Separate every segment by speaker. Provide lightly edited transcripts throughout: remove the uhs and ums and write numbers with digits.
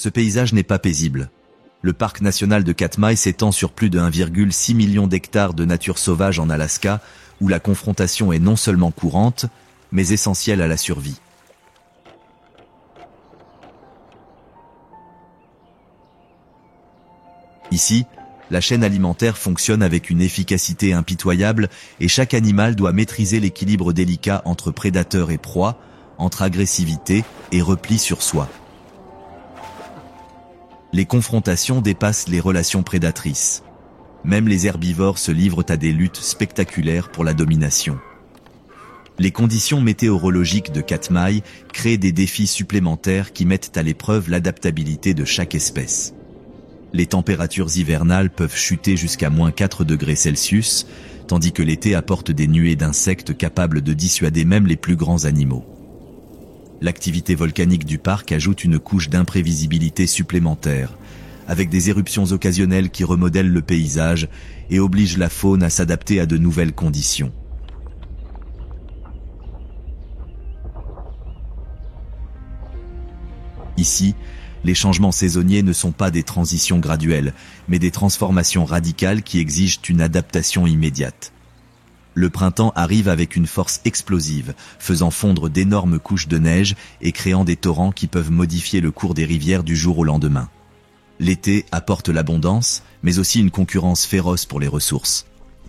Speaker 1: Ce paysage n'est pas paisible. Le parc national de Katmai s'étend sur plus de 1,6 million d'hectares de nature sauvage en Alaska, où la confrontation est non seulement courante, mais essentielle à la survie. Ici, la chaîne alimentaire fonctionne avec une efficacité impitoyable et chaque animal doit maîtriser l'équilibre délicat entre prédateurs et proie, entre agressivité et repli sur soi. Les confrontations dépassent les relations prédatrices. Même les herbivores se livrent à des luttes spectaculaires pour la domination. Les conditions météorologiques de Katmai créent des défis supplémentaires qui mettent à l'épreuve l'adaptabilité de chaque espèce. Les températures hivernales peuvent chuter jusqu'à -4 degrés Celsius, tandis que l'été apporte des nuées d'insectes capables de dissuader même les plus grands animaux. L'activité volcanique du parc ajoute une couche d'imprévisibilité supplémentaire, avec des éruptions occasionnelles qui remodèlent le paysage et obligent la faune à s'adapter à de nouvelles conditions. Ici, les changements saisonniers ne sont pas des transitions graduelles, mais des transformations radicales qui exigent une adaptation immédiate. Le printemps arrive avec une force explosive, faisant fondre d'énormes couches de neige et créant des torrents qui peuvent modifier le cours des rivières du jour au lendemain. L'été apporte l'abondance, mais aussi une concurrence féroce pour les ressources.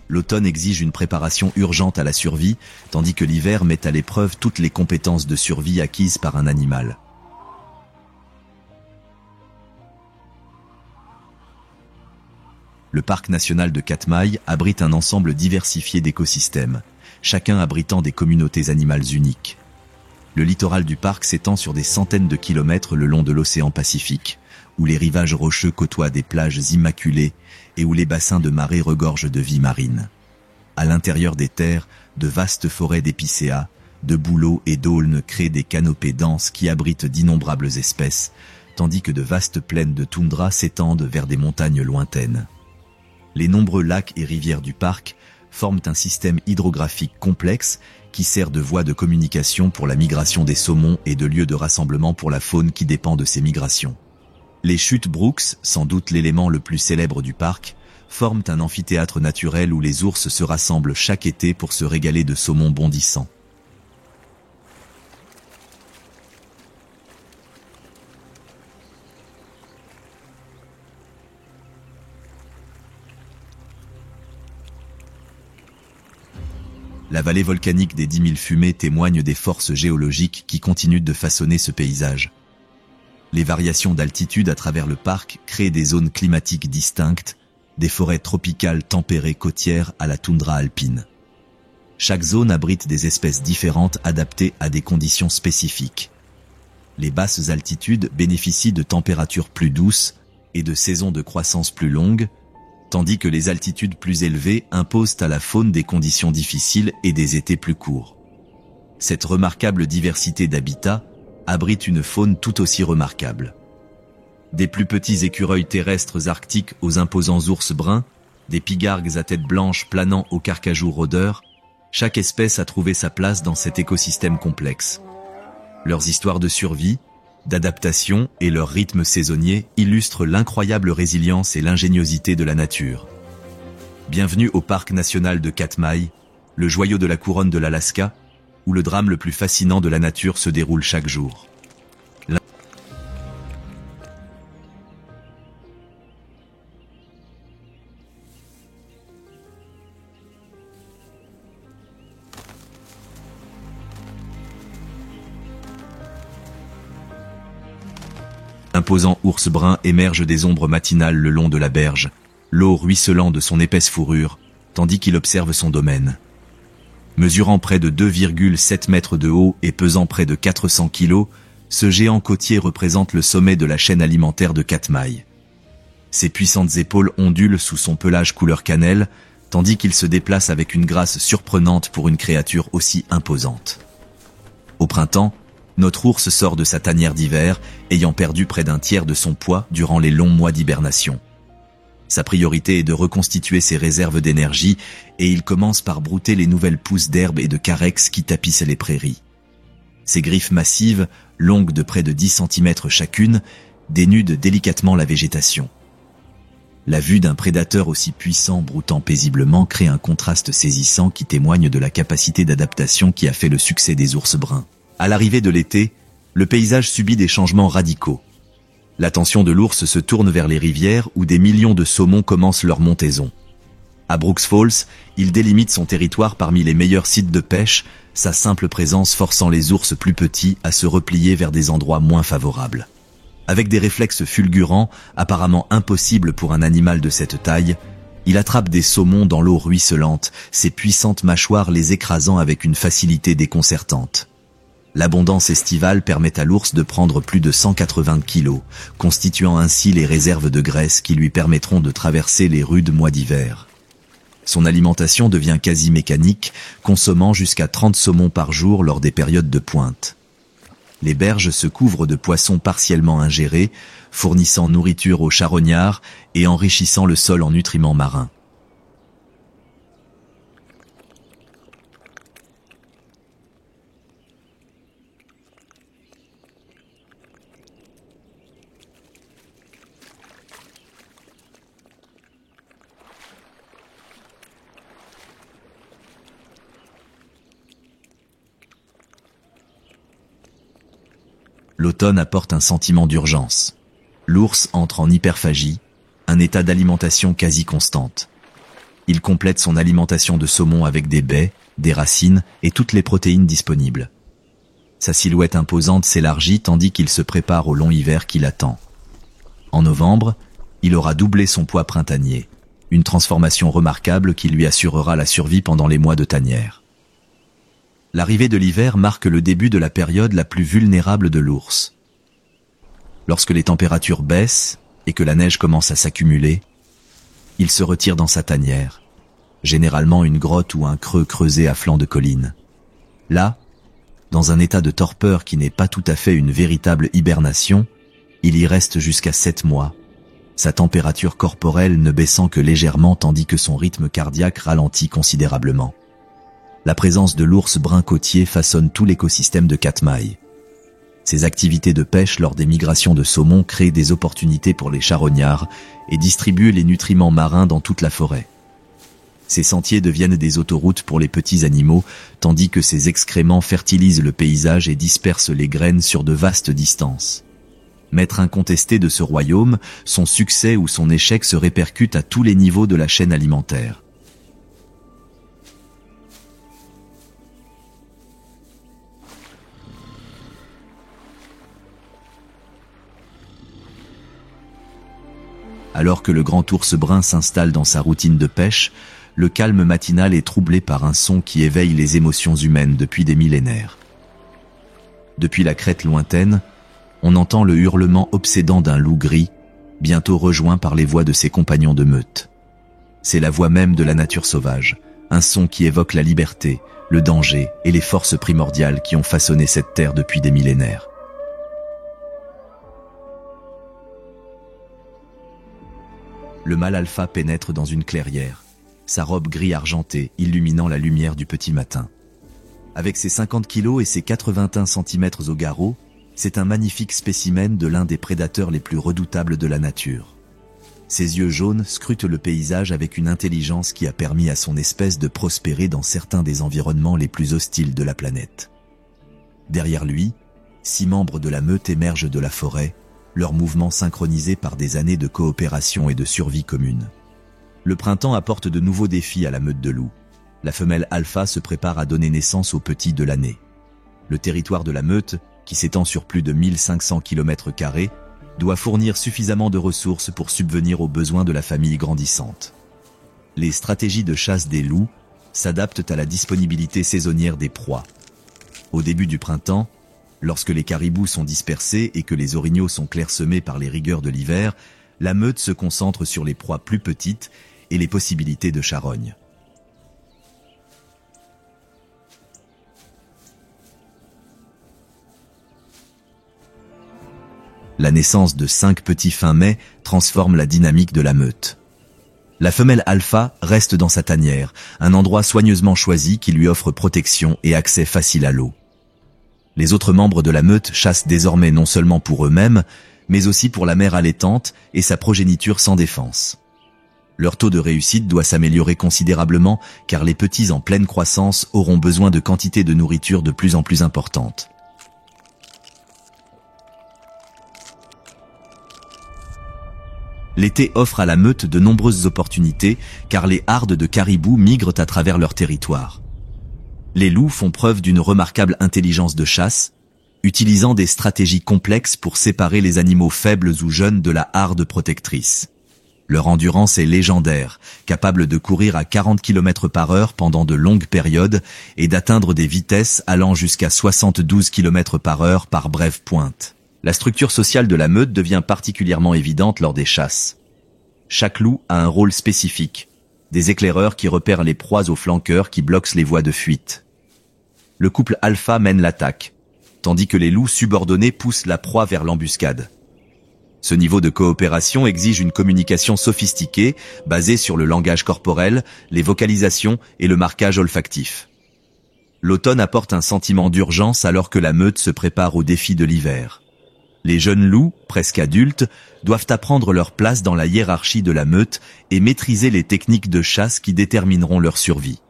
Speaker 1: L'automne exige une préparation urgente à la survie, tandis que l'hiver met à l'épreuve toutes les compétences de survie acquises par un animal. Le parc national de Katmai abrite un ensemble diversifié d'écosystèmes, chacun abritant des communautés animales uniques. Le littoral du parc s'étend sur des centaines de kilomètres le long de l'océan Pacifique, où les rivages rocheux côtoient des plages immaculées et où les bassins de marée regorgent de vie marine. À l'intérieur des terres, de vastes forêts d'épicéas, de bouleaux et d'aulnes créent des canopées denses qui abritent d'innombrables espèces, tandis que de vastes plaines de toundra s'étendent vers des montagnes lointaines. Les nombreux lacs et rivières du parc forment un système hydrographique complexe qui sert de voie de communication pour la migration des saumons et de lieu de rassemblement pour la faune qui dépend de ces migrations. Les chutes Brooks, sans doute l'élément le plus célèbre du parc, forment un amphithéâtre naturel où les ours se rassemblent chaque été pour se régaler de saumons bondissants. La vallée volcanique des 10 000 fumées témoigne des forces géologiques qui continuent de façonner ce paysage. Les variations d'altitude à travers le parc créent des zones climatiques distinctes, des forêts tropicales tempérées côtières à la toundra alpine. Chaque zone abrite des espèces différentes adaptées à des conditions spécifiques. Les basses altitudes bénéficient de températures plus douces et de saisons de croissance plus longues, tandis que les altitudes plus élevées imposent à la faune des conditions difficiles et des étés plus courts. Cette remarquable diversité d'habitats abrite une faune tout aussi remarquable. Des plus petits écureuils terrestres arctiques aux imposants ours bruns, des pigargues à tête blanche planant aux carcajous rôdeurs, chaque espèce a trouvé sa place dans cet écosystème complexe. Leurs histoires de survie, d'adaptation et leur rythme saisonnier illustrent l'incroyable résilience et l'ingéniosité de la nature. Bienvenue au parc national de Katmai, le joyau de la couronne de l'Alaska, où le drame le plus fascinant de la nature se déroule chaque jour. Imposant ours brun émerge des ombres matinales le long de la berge, l'eau ruisselant de son épaisse fourrure, tandis qu'il observe son domaine. Mesurant près de 2,7 mètres de haut et pesant près de 400 kilos, ce géant côtier représente le sommet de la chaîne alimentaire de Katmai. Ses puissantes épaules ondulent sous son pelage couleur cannelle, tandis qu'il se déplace avec une grâce surprenante pour une créature aussi imposante. Au printemps, notre ours sort de sa tanière d'hiver, ayant perdu près d'un tiers de son poids durant les longs mois d'hibernation. Sa priorité est de reconstituer ses réserves d'énergie et il commence par brouter les nouvelles pousses d'herbe et de carex qui tapissent les prairies. Ses griffes massives, longues de près de 10 cm chacune, dénude délicatement la végétation. La vue d'un prédateur aussi puissant broutant paisiblement crée un contraste saisissant qui témoigne de la capacité d'adaptation qui a fait le succès des ours bruns. À l'arrivée de l'été, le paysage subit des changements radicaux. L'attention de l'ours se tourne vers les rivières où des millions de saumons commencent leur montaison. À Brooks Falls, il délimite son territoire parmi les meilleurs sites de pêche, sa simple présence forçant les ours plus petits à se replier vers des endroits moins favorables. Avec des réflexes fulgurants, apparemment impossibles pour un animal de cette taille, il attrape des saumons dans l'eau ruisselante, ses puissantes mâchoires les écrasant avec une facilité déconcertante. L'abondance estivale permet à l'ours de prendre plus de 180 kilos, constituant ainsi les réserves de graisse qui lui permettront de traverser les rudes mois d'hiver. Son alimentation devient quasi mécanique, consommant jusqu'à 30 saumons par jour lors des périodes de pointe. Les berges se couvrent de poissons partiellement ingérés, fournissant nourriture aux charognards et enrichissant le sol en nutriments marins. L'automne apporte un sentiment d'urgence. L'ours entre en hyperphagie, un état d'alimentation quasi constante. Il complète son alimentation de saumon avec des baies, des racines et toutes les protéines disponibles. Sa silhouette imposante s'élargit tandis qu'il se prépare au long hiver qui l'attend. En novembre, il aura doublé son poids printanier, une transformation remarquable qui lui assurera la survie pendant les mois de tanière. L'arrivée de l'hiver marque le début de la période la plus vulnérable de l'ours. Lorsque les températures baissent et que la neige commence à s'accumuler, il se retire dans sa tanière, généralement une grotte ou un creux creusé à flanc de colline. Là, dans un état de torpeur qui n'est pas tout à fait une véritable hibernation, il y reste jusqu'à 7 mois, sa température corporelle ne baissant que légèrement tandis que son rythme cardiaque ralentit considérablement. La présence de l'ours brun côtier façonne tout l'écosystème de Katmai. Ses activités de pêche lors des migrations de saumon créent des opportunités pour les charognards et distribuent les nutriments marins dans toute la forêt. Ces sentiers deviennent des autoroutes pour les petits animaux, tandis que ces excréments fertilisent le paysage et dispersent les graines sur de vastes distances. Maître incontesté de ce royaume, son succès ou son échec se répercute à tous les niveaux de la chaîne alimentaire. Alors que le grand ours brun s'installe dans sa routine de pêche, le calme matinal est troublé par un son qui éveille les émotions humaines depuis des millénaires. Depuis la crête lointaine, on entend le hurlement obsédant d'un loup gris, bientôt rejoint par les voix de ses compagnons de meute. C'est la voix même de la nature sauvage, un son qui évoque la liberté, le danger et les forces primordiales qui ont façonné cette terre depuis des millénaires. Le mâle alpha pénètre dans une clairière, sa robe gris argentée illuminant la lumière du petit matin. Avec ses 50 kilos et ses 81 cm au garrot, c'est un magnifique spécimen de l'un des prédateurs les plus redoutables de la nature. Ses yeux jaunes scrutent le paysage avec une intelligence qui a permis à son espèce de prospérer dans certains des environnements les plus hostiles de la planète. Derrière lui, 6 membres de la meute émergent de la forêt, leurs mouvements synchronisés par des années de coopération et de survie commune. Le printemps apporte de nouveaux défis à la meute de loups. La femelle alpha se prépare à donner naissance aux petits de l'année. Le territoire de la meute, qui s'étend sur plus de 1500 km², doit fournir suffisamment de ressources pour subvenir aux besoins de la famille grandissante. Les stratégies de chasse des loups s'adaptent à la disponibilité saisonnière des proies. Au début du printemps, lorsque les caribous sont dispersés et que les orignaux sont clairsemés par les rigueurs de l'hiver, la meute se concentre sur les proies plus petites et les possibilités de charogne. La naissance de 5 petits fin mai transforme la dynamique de la meute. La femelle alpha reste dans sa tanière, un endroit soigneusement choisi qui lui offre protection et accès facile à l'eau. Les autres membres de la meute chassent désormais non seulement pour eux-mêmes, mais aussi pour la mère allaitante et sa progéniture sans défense. Leur taux de réussite doit s'améliorer considérablement car les petits en pleine croissance auront besoin de quantités de nourriture de plus en plus importantes. L'été offre à la meute de nombreuses opportunités car les hardes de caribous migrent à travers leur territoire. Les loups font preuve d'une remarquable intelligence de chasse, utilisant des stratégies complexes pour séparer les animaux faibles ou jeunes de la harde protectrice. Leur endurance est légendaire, capable de courir à 40 km/h pendant de longues périodes et d'atteindre des vitesses allant jusqu'à 72 km/h par brève pointe. La structure sociale de la meute devient particulièrement évidente lors des chasses. Chaque loup a un rôle spécifique, des éclaireurs qui repèrent les proies aux flanqueurs qui bloquent les voies de fuite. Le couple alpha mène l'attaque, tandis que les loups subordonnés poussent la proie vers l'embuscade. Ce niveau de coopération exige une communication sophistiquée, basée sur le langage corporel, les vocalisations et le marquage olfactif. L'automne apporte un sentiment d'urgence alors que la meute se prépare au défi de l'hiver. Les jeunes loups, presque adultes, doivent apprendre leur place dans la hiérarchie de la meute et maîtriser les techniques de chasse qui détermineront leur survie.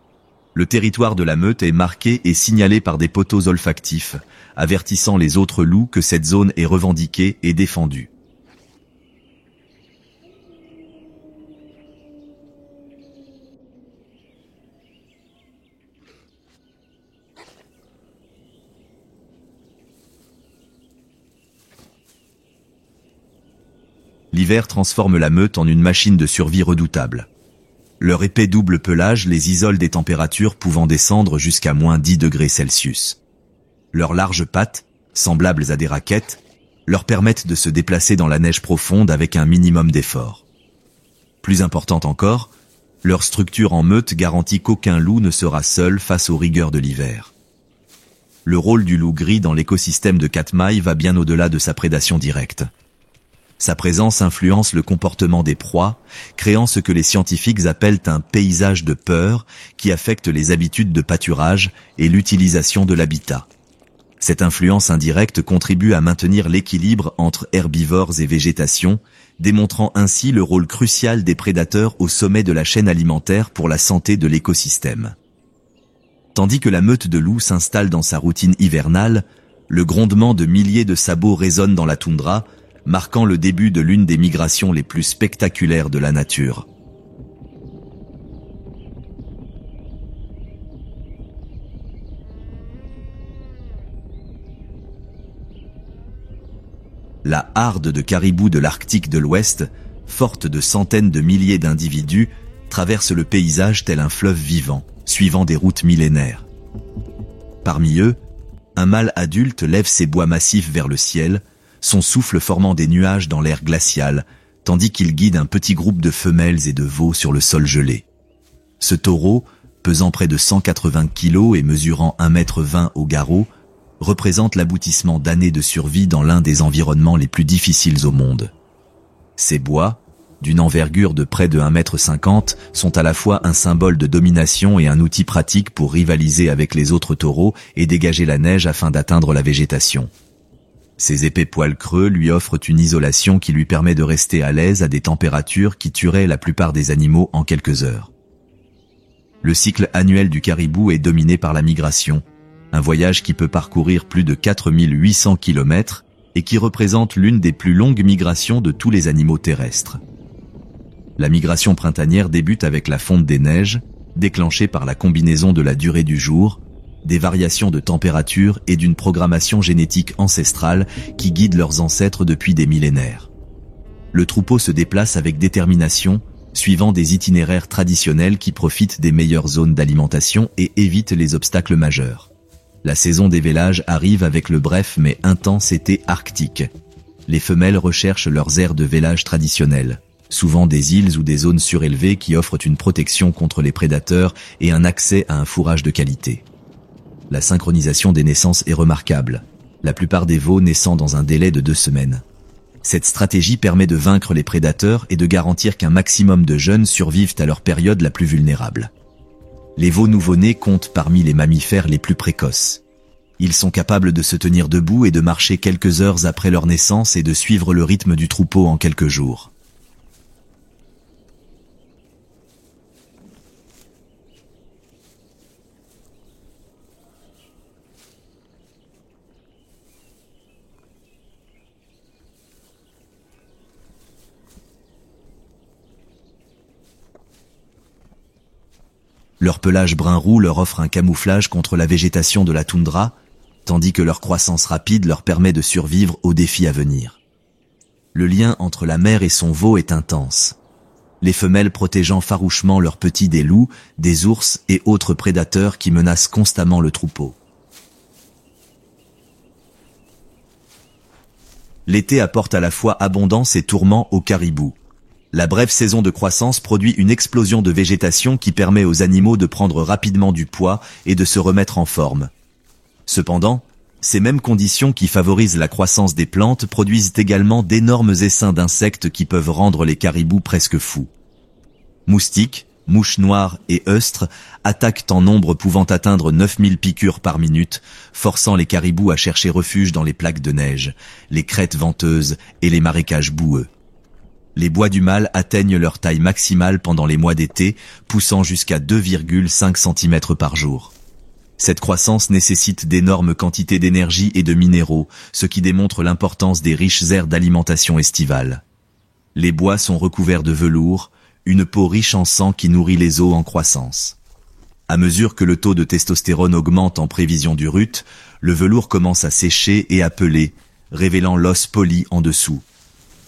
Speaker 1: Le territoire de la meute est marqué et signalé par des poteaux olfactifs, avertissant les autres loups que cette zone est revendiquée et défendue. L'hiver transforme la meute en une machine de survie redoutable. Leur épais double pelage les isole des températures pouvant descendre jusqu'à -10 degrés Celsius. Leurs larges pattes, semblables à des raquettes, leur permettent de se déplacer dans la neige profonde avec un minimum d'effort. Plus important encore, leur structure en meute garantit qu'aucun loup ne sera seul face aux rigueurs de l'hiver. Le rôle du loup gris dans l'écosystème de Katmai va bien au-delà de sa prédation directe. Sa présence influence le comportement des proies, créant ce que les scientifiques appellent un paysage de peur qui affecte les habitudes de pâturage et l'utilisation de l'habitat. Cette influence indirecte contribue à maintenir l'équilibre entre herbivores et végétation, démontrant ainsi le rôle crucial des prédateurs au sommet de la chaîne alimentaire pour la santé de l'écosystème. Tandis que la meute de loups s'installe dans sa routine hivernale, le grondement de milliers de sabots résonne dans la toundra, marquant le début de l'une des migrations les plus spectaculaires de la nature. La harde de caribous de l'Arctique de l'Ouest, forte de centaines de milliers d'individus, traverse le paysage tel un fleuve vivant, suivant des routes millénaires. Parmi eux, un mâle adulte lève ses bois massifs vers le ciel, son souffle formant des nuages dans l'air glacial, tandis qu'il guide un petit groupe de femelles et de veaux sur le sol gelé. Ce taureau, pesant près de 180 kg et mesurant 1,20 m au garrot, représente l'aboutissement d'années de survie dans l'un des environnements les plus difficiles au monde. Ces bois, d'une envergure de près de 1,50 m, sont à la fois un symbole de domination et un outil pratique pour rivaliser avec les autres taureaux et dégager la neige afin d'atteindre la végétation. Ses épais poils creux lui offrent une isolation qui lui permet de rester à l'aise à des températures qui tueraient la plupart des animaux en quelques heures. Le cycle annuel du caribou est dominé par la migration, un voyage qui peut parcourir plus de 4800 km et qui représente l'une des plus longues migrations de tous les animaux terrestres. La migration printanière débute avec la fonte des neiges, déclenchée par la combinaison de la durée du jour, des variations de température et d'une programmation génétique ancestrale qui guide leurs ancêtres depuis des millénaires. Le troupeau se déplace avec détermination, suivant des itinéraires traditionnels qui profitent des meilleures zones d'alimentation et évitent les obstacles majeurs. La saison des vélages arrive avec le bref mais intense été arctique. Les femelles recherchent leurs aires de vélage traditionnelles, souvent des îles ou des zones surélevées qui offrent une protection contre les prédateurs et un accès à un fourrage de qualité. La synchronisation des naissances est remarquable, la plupart des veaux naissant dans un délai de 2 semaines. Cette stratégie permet de vaincre les prédateurs et de garantir qu'un maximum de jeunes survivent à leur période la plus vulnérable. Les veaux nouveau-nés comptent parmi les mammifères les plus précoces. Ils sont capables de se tenir debout et de marcher quelques heures après leur naissance et de suivre le rythme du troupeau en quelques jours. Leur pelage brun-roux leur offre un camouflage contre la végétation de la toundra, tandis que leur croissance rapide leur permet de survivre aux défis à venir. Le lien entre la mère et son veau est intense. Les femelles protégeant farouchement leurs petits des loups, des ours et autres prédateurs qui menacent constamment le troupeau. L'été apporte à la fois abondance et tourments aux caribous. La brève saison de croissance produit une explosion de végétation qui permet aux animaux de prendre rapidement du poids et de se remettre en forme. Cependant, ces mêmes conditions qui favorisent la croissance des plantes produisent également d'énormes essaims d'insectes qui peuvent rendre les caribous presque fous. Moustiques, mouches noires et heustres attaquent en nombre pouvant atteindre 9000 piqûres par minute, forçant les caribous à chercher refuge dans les plaques de neige, les crêtes venteuses et les marécages boueux. Les bois du mâle atteignent leur taille maximale pendant les mois d'été, poussant jusqu'à 2,5 cm par jour. Cette croissance nécessite d'énormes quantités d'énergie et de minéraux, ce qui démontre l'importance des riches aires d'alimentation estivale. Les bois sont recouverts de velours, une peau riche en sang qui nourrit les os en croissance. À mesure que le taux de testostérone augmente en prévision du rut, le velours commence à sécher et à peler, révélant l'os poli en dessous.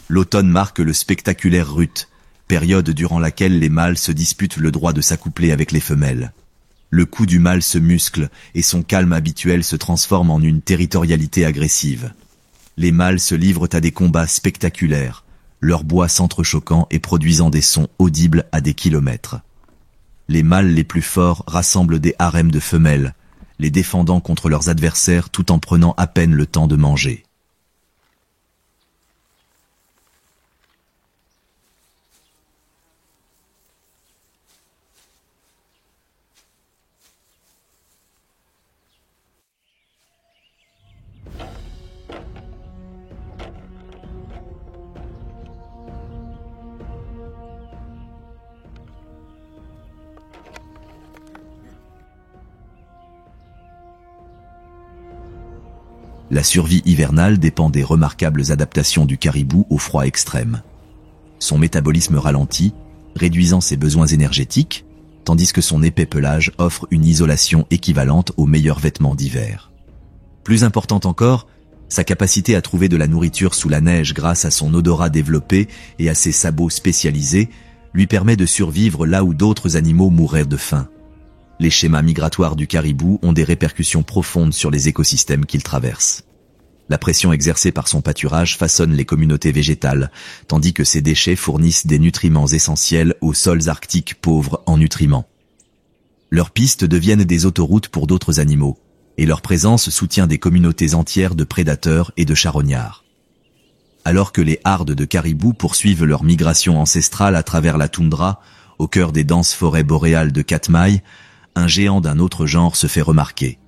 Speaker 1: L'automne marque le spectaculaire rut, période durant laquelle les mâles se disputent le droit de s'accoupler avec les femelles. Le cou du mâle se muscle et son calme habituel se transforme en une territorialité agressive. Les mâles se livrent à des combats spectaculaires, leurs bois s'entrechoquant et produisant des sons audibles à des kilomètres. Les mâles les plus forts rassemblent des harems de femelles, les défendant contre leurs adversaires tout en prenant à peine le temps de manger. La survie hivernale dépend des remarquables adaptations du caribou au froid extrême. Son métabolisme ralentit, réduisant ses besoins énergétiques, tandis que son épais pelage offre une isolation équivalente aux meilleurs vêtements d'hiver. Plus importante encore, sa capacité à trouver de la nourriture sous la neige grâce à son odorat développé et à ses sabots spécialisés lui permet de survivre là où d'autres animaux mourraient de faim. Les schémas migratoires du caribou ont des répercussions profondes sur les écosystèmes qu'il traverse. La pression exercée par son pâturage façonne les communautés végétales, tandis que ses déchets fournissent des nutriments essentiels aux sols arctiques pauvres en nutriments. Leurs pistes deviennent des autoroutes pour d'autres animaux, et leur présence soutient des communautés entières de prédateurs et de charognards. Alors que les hardes de caribous poursuivent leur migration ancestrale à travers la toundra, au cœur des denses forêts boréales de Katmai, un géant d'un autre genre se fait remarquer.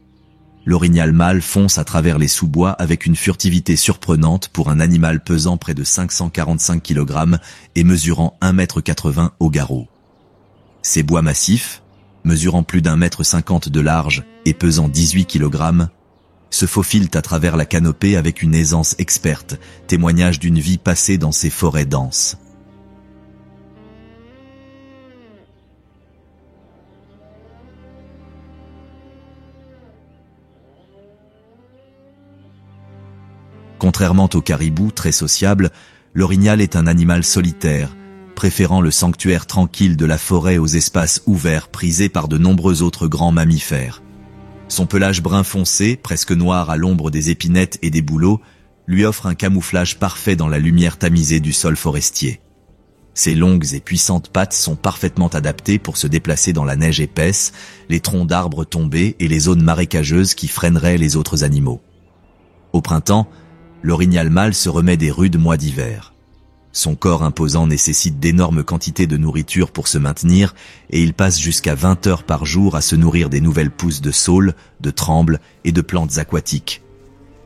Speaker 1: L'orignal mâle fonce à travers les sous-bois avec une furtivité surprenante pour un animal pesant près de 545 kg et mesurant 1,80 m au garrot. Ces bois massifs, mesurant plus d'1,50 m de large et pesant 18 kg, se faufilent à travers la canopée avec une aisance experte, témoignage d'une vie passée dans ces forêts denses. Contrairement au caribou, très sociable, l'orignal est un animal solitaire, préférant le sanctuaire tranquille de la forêt aux espaces ouverts prisés par de nombreux autres grands mammifères. Son pelage brun foncé, presque noir à l'ombre des épinettes et des bouleaux, lui offre un camouflage parfait dans la lumière tamisée du sol forestier. Ses longues et puissantes pattes sont parfaitement adaptées pour se déplacer dans la neige épaisse, les troncs d'arbres tombés et les zones marécageuses qui freineraient les autres animaux. Au printemps, l'orignal mâle se remet des rudes mois d'hiver. Son corps imposant nécessite d'énormes quantités de nourriture pour se maintenir et il passe jusqu'à 20 heures par jour à se nourrir des nouvelles pousses de saules, de trembles et de plantes aquatiques.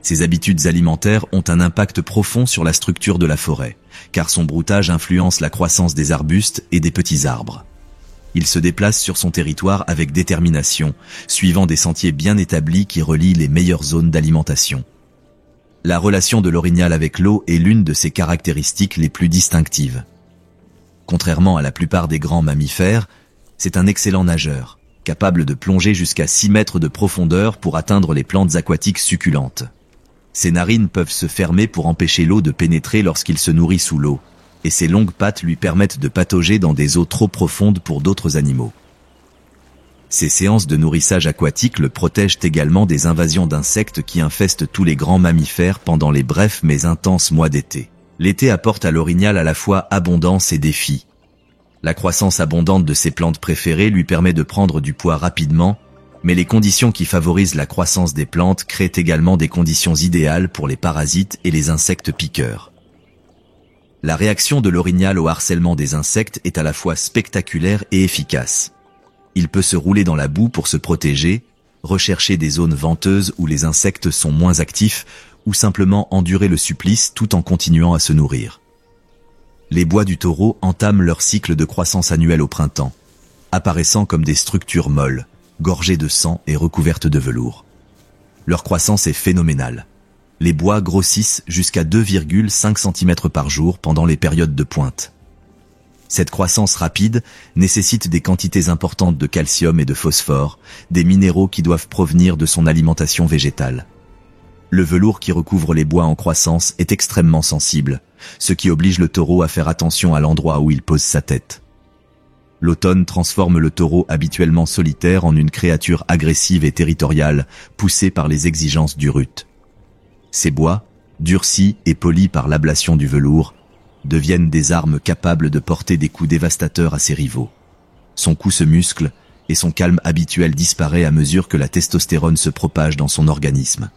Speaker 1: Ses habitudes alimentaires ont un impact profond sur la structure de la forêt, car son broutage influence la croissance des arbustes et des petits arbres. Il se déplace sur son territoire avec détermination, suivant des sentiers bien établis qui relient les meilleures zones d'alimentation. La relation de l'orignal avec l'eau est l'une de ses caractéristiques les plus distinctives. Contrairement à la plupart des grands mammifères, c'est un excellent nageur, capable de plonger jusqu'à 6 mètres de profondeur pour atteindre les plantes aquatiques succulentes. Ses narines peuvent se fermer pour empêcher l'eau de pénétrer lorsqu'il se nourrit sous l'eau, et ses longues pattes lui permettent de patauger dans des eaux trop profondes pour d'autres animaux. Ces séances de nourrissage aquatique le protègent également des invasions d'insectes qui infestent tous les grands mammifères pendant les brefs mais intenses mois d'été. L'été apporte à l'orignal à la fois abondance et défi. La croissance abondante de ses plantes préférées lui permet de prendre du poids rapidement, mais les conditions qui favorisent la croissance des plantes créent également des conditions idéales pour les parasites et les insectes piqueurs. La réaction de l'orignal au harcèlement des insectes est à la fois spectaculaire et efficace. Il peut se rouler dans la boue pour se protéger, rechercher des zones venteuses où les insectes sont moins actifs ou simplement endurer le supplice tout en continuant à se nourrir. Les bois du taureau entament leur cycle de croissance annuelle au printemps, apparaissant comme des structures molles, gorgées de sang et recouvertes de velours. Leur croissance est phénoménale. Les bois grossissent jusqu'à 2,5 cm par jour pendant les périodes de pointe. Cette croissance rapide nécessite des quantités importantes de calcium et de phosphore, des minéraux qui doivent provenir de son alimentation végétale. Le velours qui recouvre les bois en croissance est extrêmement sensible, ce qui oblige le taureau à faire attention à l'endroit où il pose sa tête. L'automne transforme le taureau habituellement solitaire en une créature agressive et territoriale, poussée par les exigences du rut. Ces bois, durcis et polis par l'ablation du velours, deviennent des armes capables de porter des coups dévastateurs à ses rivaux. Son cou se muscle et son calme habituel disparaît à mesure que la testostérone se propage dans son organisme.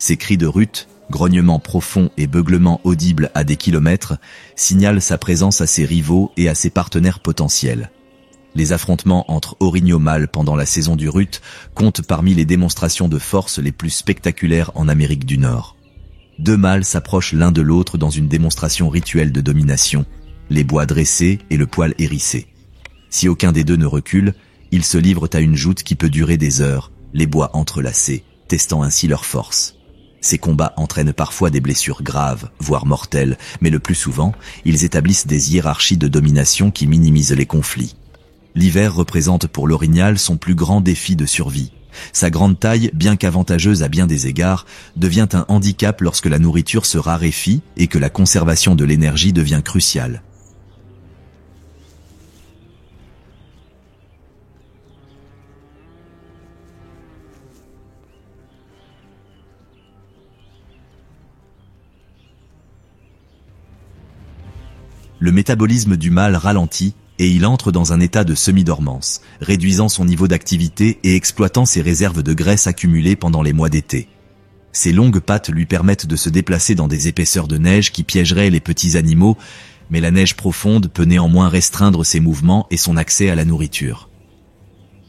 Speaker 1: Ses cris de rut, grognements profonds et beuglements audibles à des kilomètres, signalent sa présence à ses rivaux et à ses partenaires potentiels. Les affrontements entre orignaux mâles pendant la saison du rut comptent parmi les démonstrations de force les plus spectaculaires en Amérique du Nord. 2 mâles s'approchent l'un de l'autre dans une démonstration rituelle de domination, les bois dressés et le poil hérissé. Si aucun des deux ne recule, ils se livrent à une joute qui peut durer des heures, les bois entrelacés, testant ainsi leur force. Ces combats entraînent parfois des blessures graves, voire mortelles, mais le plus souvent, ils établissent des hiérarchies de domination qui minimisent les conflits. L'hiver représente pour l'orignal son plus grand défi de survie. Sa grande taille, bien qu'avantageuse à bien des égards, devient un handicap lorsque la nourriture se raréfie et que la conservation de l'énergie devient cruciale. Le métabolisme du mâle ralentit et il entre dans un état de semi-dormance, réduisant son niveau d'activité et exploitant ses réserves de graisse accumulées pendant les mois d'été. Ses longues pattes lui permettent de se déplacer dans des épaisseurs de neige qui piégeraient les petits animaux, mais la neige profonde peut néanmoins restreindre ses mouvements et son accès à la nourriture.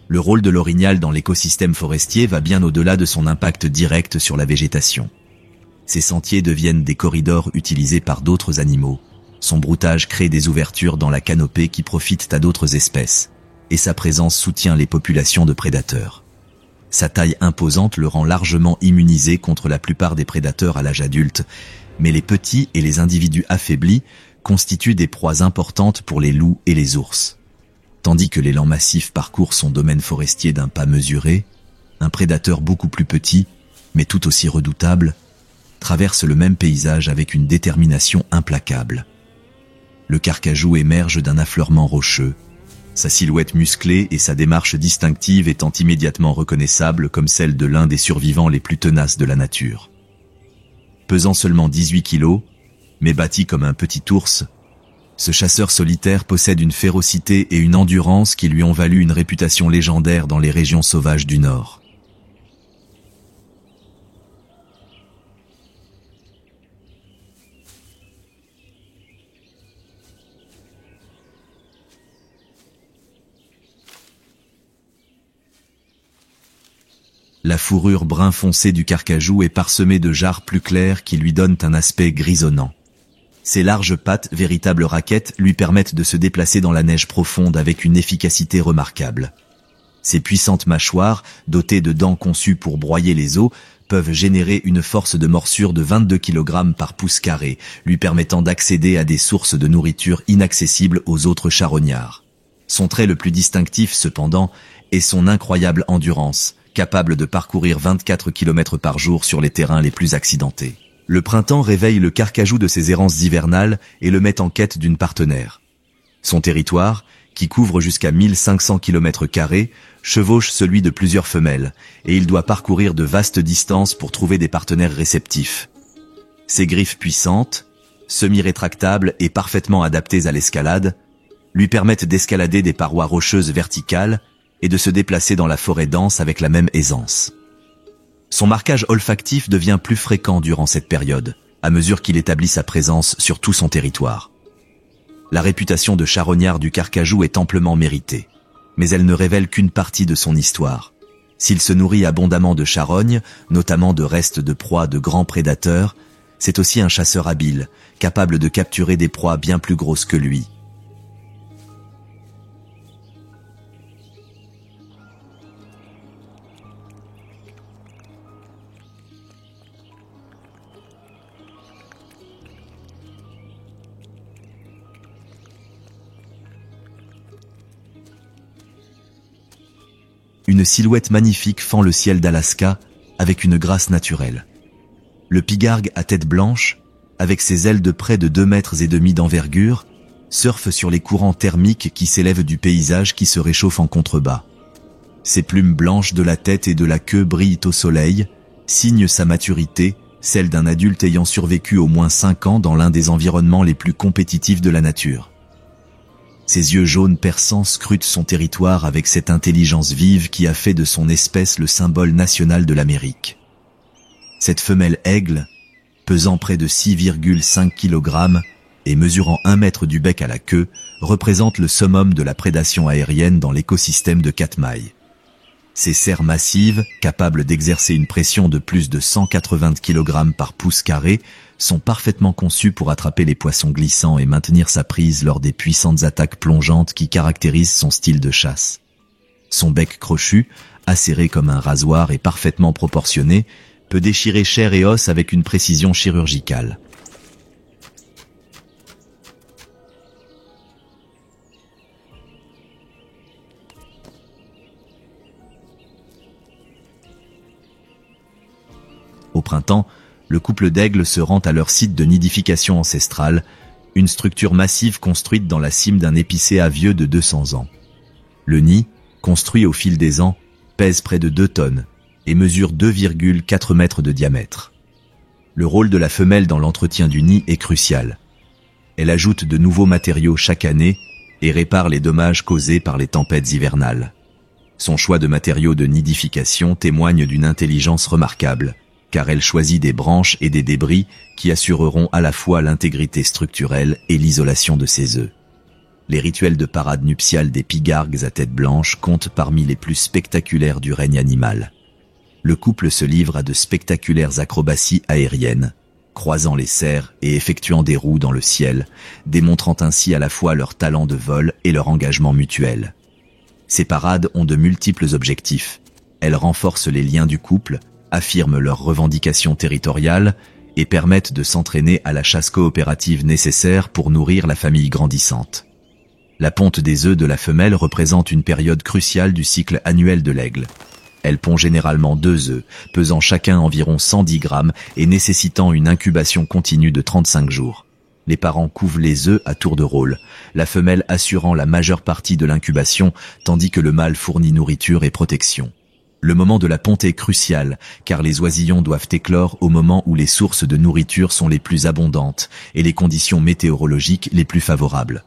Speaker 1: Le rôle de l'orignal dans l'écosystème forestier va bien au-delà de son impact direct sur la végétation. Ces sentiers deviennent des corridors utilisés par d'autres animaux. Son broutage crée des ouvertures dans la canopée qui profitent à d'autres espèces, et sa présence soutient les populations de prédateurs. Sa taille imposante le rend largement immunisé contre la plupart des prédateurs à l'âge adulte, mais les petits et les individus affaiblis constituent des proies importantes pour les loups et les ours. Tandis que l'élan massif parcourt son domaine forestier d'un pas mesuré, un prédateur beaucoup plus petit, mais tout aussi redoutable, traverse le même paysage avec une détermination implacable. Le carcajou émerge d'un affleurement rocheux, sa silhouette musclée et sa démarche distinctive étant immédiatement reconnaissables comme celle de l'un des survivants les plus tenaces de la nature. Pesant seulement 18 kilos, mais bâti comme un petit ours, ce chasseur solitaire possède une férocité et une endurance qui lui ont valu une réputation légendaire dans les régions sauvages du Nord. La fourrure brun foncé du carcajou est parsemée de jarres plus claires qui lui donnent un aspect grisonnant. Ses larges pattes, véritables raquettes, lui permettent de se déplacer dans la neige profonde avec une efficacité remarquable. Ses puissantes mâchoires, dotées de dents conçues pour broyer les os, peuvent générer une force de morsure de 22 kg par pouce carré, lui permettant d'accéder à des sources de nourriture inaccessibles aux autres charognards. Son trait le plus distinctif, cependant, est son incroyable endurance, capable de parcourir 24 km par jour sur les terrains les plus accidentés. Le printemps réveille le carcajou de ses errances hivernales et le met en quête d'une partenaire. Son territoire, qui couvre jusqu'à 1500 km², chevauche celui de plusieurs femelles, et il doit parcourir de vastes distances pour trouver des partenaires réceptifs. Ses griffes puissantes, semi-rétractables et parfaitement adaptées à l'escalade, lui permettent d'escalader des parois rocheuses verticales et de se déplacer dans la forêt dense avec la même aisance. Son marquage olfactif devient plus fréquent durant cette période, à mesure qu'il établit sa présence sur tout son territoire. La réputation de charognard du carcajou est amplement méritée, mais elle ne révèle qu'une partie de son histoire. S'il se nourrit abondamment de charognes, notamment de restes de proies de grands prédateurs, c'est aussi un chasseur habile, capable de capturer des proies bien plus grosses que lui. Une silhouette magnifique fend le ciel d'Alaska avec une grâce naturelle. Le pigargue à tête blanche, avec ses ailes de près de 2,5 mètres d'envergure, surfe sur les courants thermiques qui s'élèvent du paysage qui se réchauffe en contrebas. Ses plumes blanches de la tête et de la queue brillent au soleil, signent sa maturité, celle d'un adulte ayant survécu au moins 5 ans dans l'un des environnements les plus compétitifs de la nature. Ses yeux jaunes perçants scrutent son territoire avec cette intelligence vive qui a fait de son espèce le symbole national de l'Amérique. Cette femelle aigle, pesant près de 6,5 kg et mesurant 1 mètre du bec à la queue, représente le summum de la prédation aérienne dans l'écosystème de Katmai. Ses serres massives, capables d'exercer une pression de plus de 180 kg par pouce carré, sont parfaitement conçues pour attraper les poissons glissants et maintenir sa prise lors des puissantes attaques plongeantes qui caractérisent son style de chasse. Son bec crochu, acéré comme un rasoir et parfaitement proportionné, peut déchirer chair et os avec une précision chirurgicale. Au printemps, le couple d'aigles se rend à leur site de nidification ancestrale, une structure massive construite dans la cime d'un épicéa vieux de 200 ans. Le nid, construit au fil des ans, pèse près de 2 tonnes et mesure 2,4 mètres de diamètre. Le rôle de la femelle dans l'entretien du nid est crucial. Elle ajoute de nouveaux matériaux chaque année et répare les dommages causés par les tempêtes hivernales. Son choix de matériaux de nidification témoigne d'une intelligence remarquable, car elle choisit des branches et des débris qui assureront à la fois l'intégrité structurelle et l'isolation de ses œufs. Les rituels de parade nuptiale des pigargues à tête blanche comptent parmi les plus spectaculaires du règne animal. Le couple se livre à de spectaculaires acrobaties aériennes, croisant les cerfs et effectuant des roues dans le ciel, démontrant ainsi à la fois leur talent de vol et leur engagement mutuel. Ces parades ont de multiples objectifs. Elles renforcent les liens du couple, affirment leurs revendications territoriales et permettent de s'entraîner à la chasse coopérative nécessaire pour nourrir la famille grandissante. La ponte des œufs de la femelle représente une période cruciale du cycle annuel de l'aigle. Elles pondent généralement 2 œufs, pesant chacun environ 110 grammes et nécessitant une incubation continue de 35 jours. Les parents couvent les œufs à tour de rôle, la femelle assurant la majeure partie de l'incubation, tandis que le mâle fournit nourriture et protection. Le moment de la ponte est crucial, car les oisillons doivent éclore au moment où les sources de nourriture sont les plus abondantes et les conditions météorologiques les plus favorables.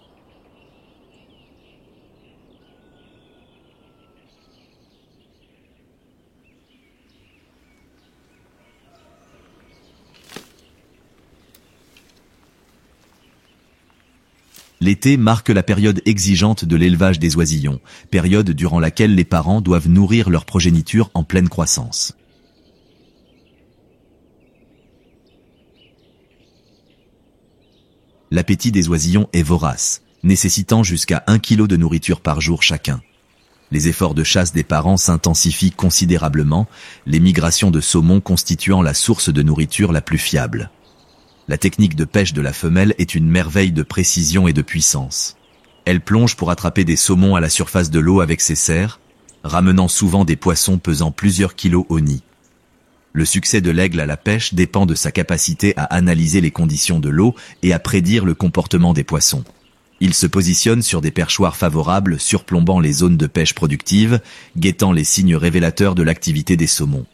Speaker 1: L'été marque la période exigeante de l'élevage des oisillons, période durant laquelle les parents doivent nourrir leur progéniture en pleine croissance. L'appétit des oisillons est vorace, nécessitant jusqu'à 1 kg de nourriture par jour chacun. Les efforts de chasse des parents s'intensifient considérablement, les migrations de saumon constituant la source de nourriture la plus fiable. La technique de pêche de la femelle est une merveille de précision et de puissance. Elle plonge pour attraper des saumons à la surface de l'eau avec ses serres, ramenant souvent des poissons pesant plusieurs kilos au nid. Le succès de l'aigle à la pêche dépend de sa capacité à analyser les conditions de l'eau et à prédire le comportement des poissons. Il se positionne sur des perchoirs favorables surplombant les zones de pêche productive, guettant les signes révélateurs de l'activité des saumons.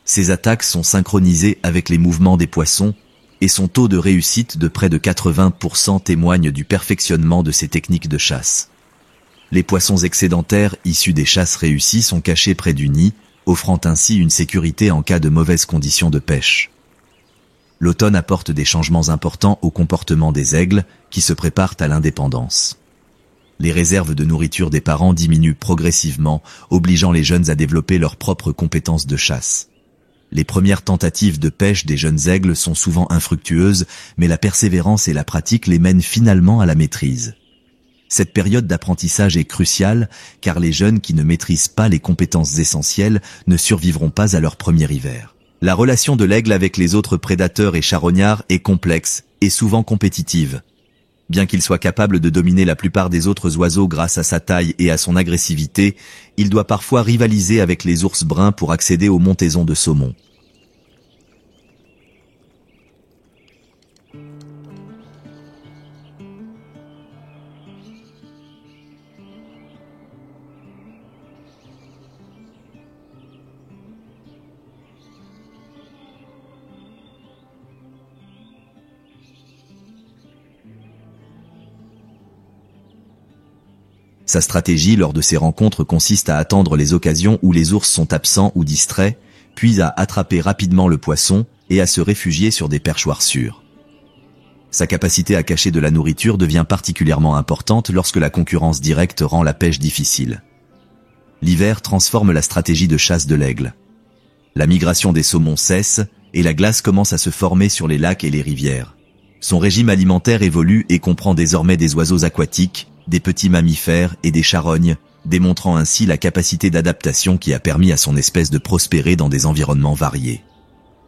Speaker 1: Ces attaques sont synchronisées avec les mouvements des poissons, et son taux de réussite de près de 80% témoigne du perfectionnement de ces techniques de chasse. Les poissons excédentaires issus des chasses réussies sont cachés près du nid, offrant ainsi une sécurité en cas de mauvaises conditions de pêche. L'automne apporte des changements importants au comportement des aigles, qui se préparent à l'indépendance. Les réserves de nourriture des parents diminuent progressivement, obligeant les jeunes à développer leurs propres compétences de chasse. Les premières tentatives de pêche des jeunes aigles sont souvent infructueuses, mais la persévérance et la pratique les mènent finalement à la maîtrise. Cette période d'apprentissage est cruciale, car les jeunes qui ne maîtrisent pas les compétences essentielles ne survivront pas à leur premier hiver. La relation de l'aigle avec les autres prédateurs et charognards est complexe et souvent compétitive. Bien qu'il soit capable de dominer la plupart des autres oiseaux grâce à sa taille et à son agressivité, il doit parfois rivaliser avec les ours bruns pour accéder aux montaisons de saumon. Sa stratégie lors de ces rencontres consiste à attendre les occasions où les ours sont absents ou distraits, puis à attraper rapidement le poisson et à se réfugier sur des perchoirs sûrs. Sa capacité à cacher de la nourriture devient particulièrement importante lorsque la concurrence directe rend la pêche difficile. L'hiver transforme la stratégie de chasse de l'aigle. La migration des saumons cesse et la glace commence à se former sur les lacs et les rivières. Son régime alimentaire évolue et comprend désormais des oiseaux aquatiques, des petits mammifères et des charognes, démontrant ainsi la capacité d'adaptation qui a permis à son espèce de prospérer dans des environnements variés.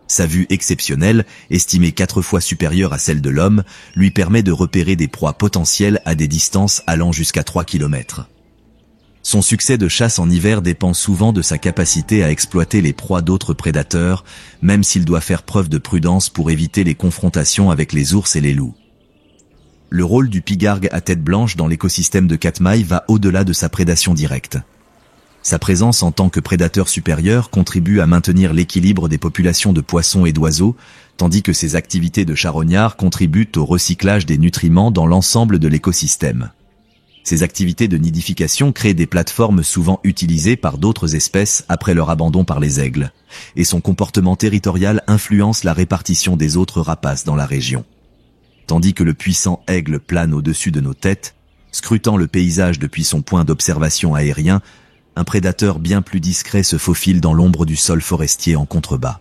Speaker 1: Sa vue exceptionnelle, estimée 4 fois supérieure à celle de l'homme, lui permet de repérer des proies potentielles à des distances allant jusqu'à 3 km. Son succès de chasse en hiver dépend souvent de sa capacité à exploiter les proies d'autres prédateurs, même s'il doit faire preuve de prudence pour éviter les confrontations avec les ours et les loups. Le rôle du pigargue à tête blanche dans l'écosystème de Katmai va au-delà de sa prédation directe. Sa présence en tant que prédateur supérieur contribue à maintenir l'équilibre des populations de poissons et d'oiseaux, tandis que ses activités de charognard contribuent au recyclage des nutriments dans l'ensemble de l'écosystème. Ces activités de nidification créent des plateformes souvent utilisées par d'autres espèces après leur abandon par les aigles, et son comportement territorial influence la répartition des autres rapaces dans la région. Tandis que le puissant aigle plane au-dessus de nos têtes, scrutant le paysage depuis son point d'observation aérien, un prédateur bien plus discret se faufile dans l'ombre du sol forestier en contrebas.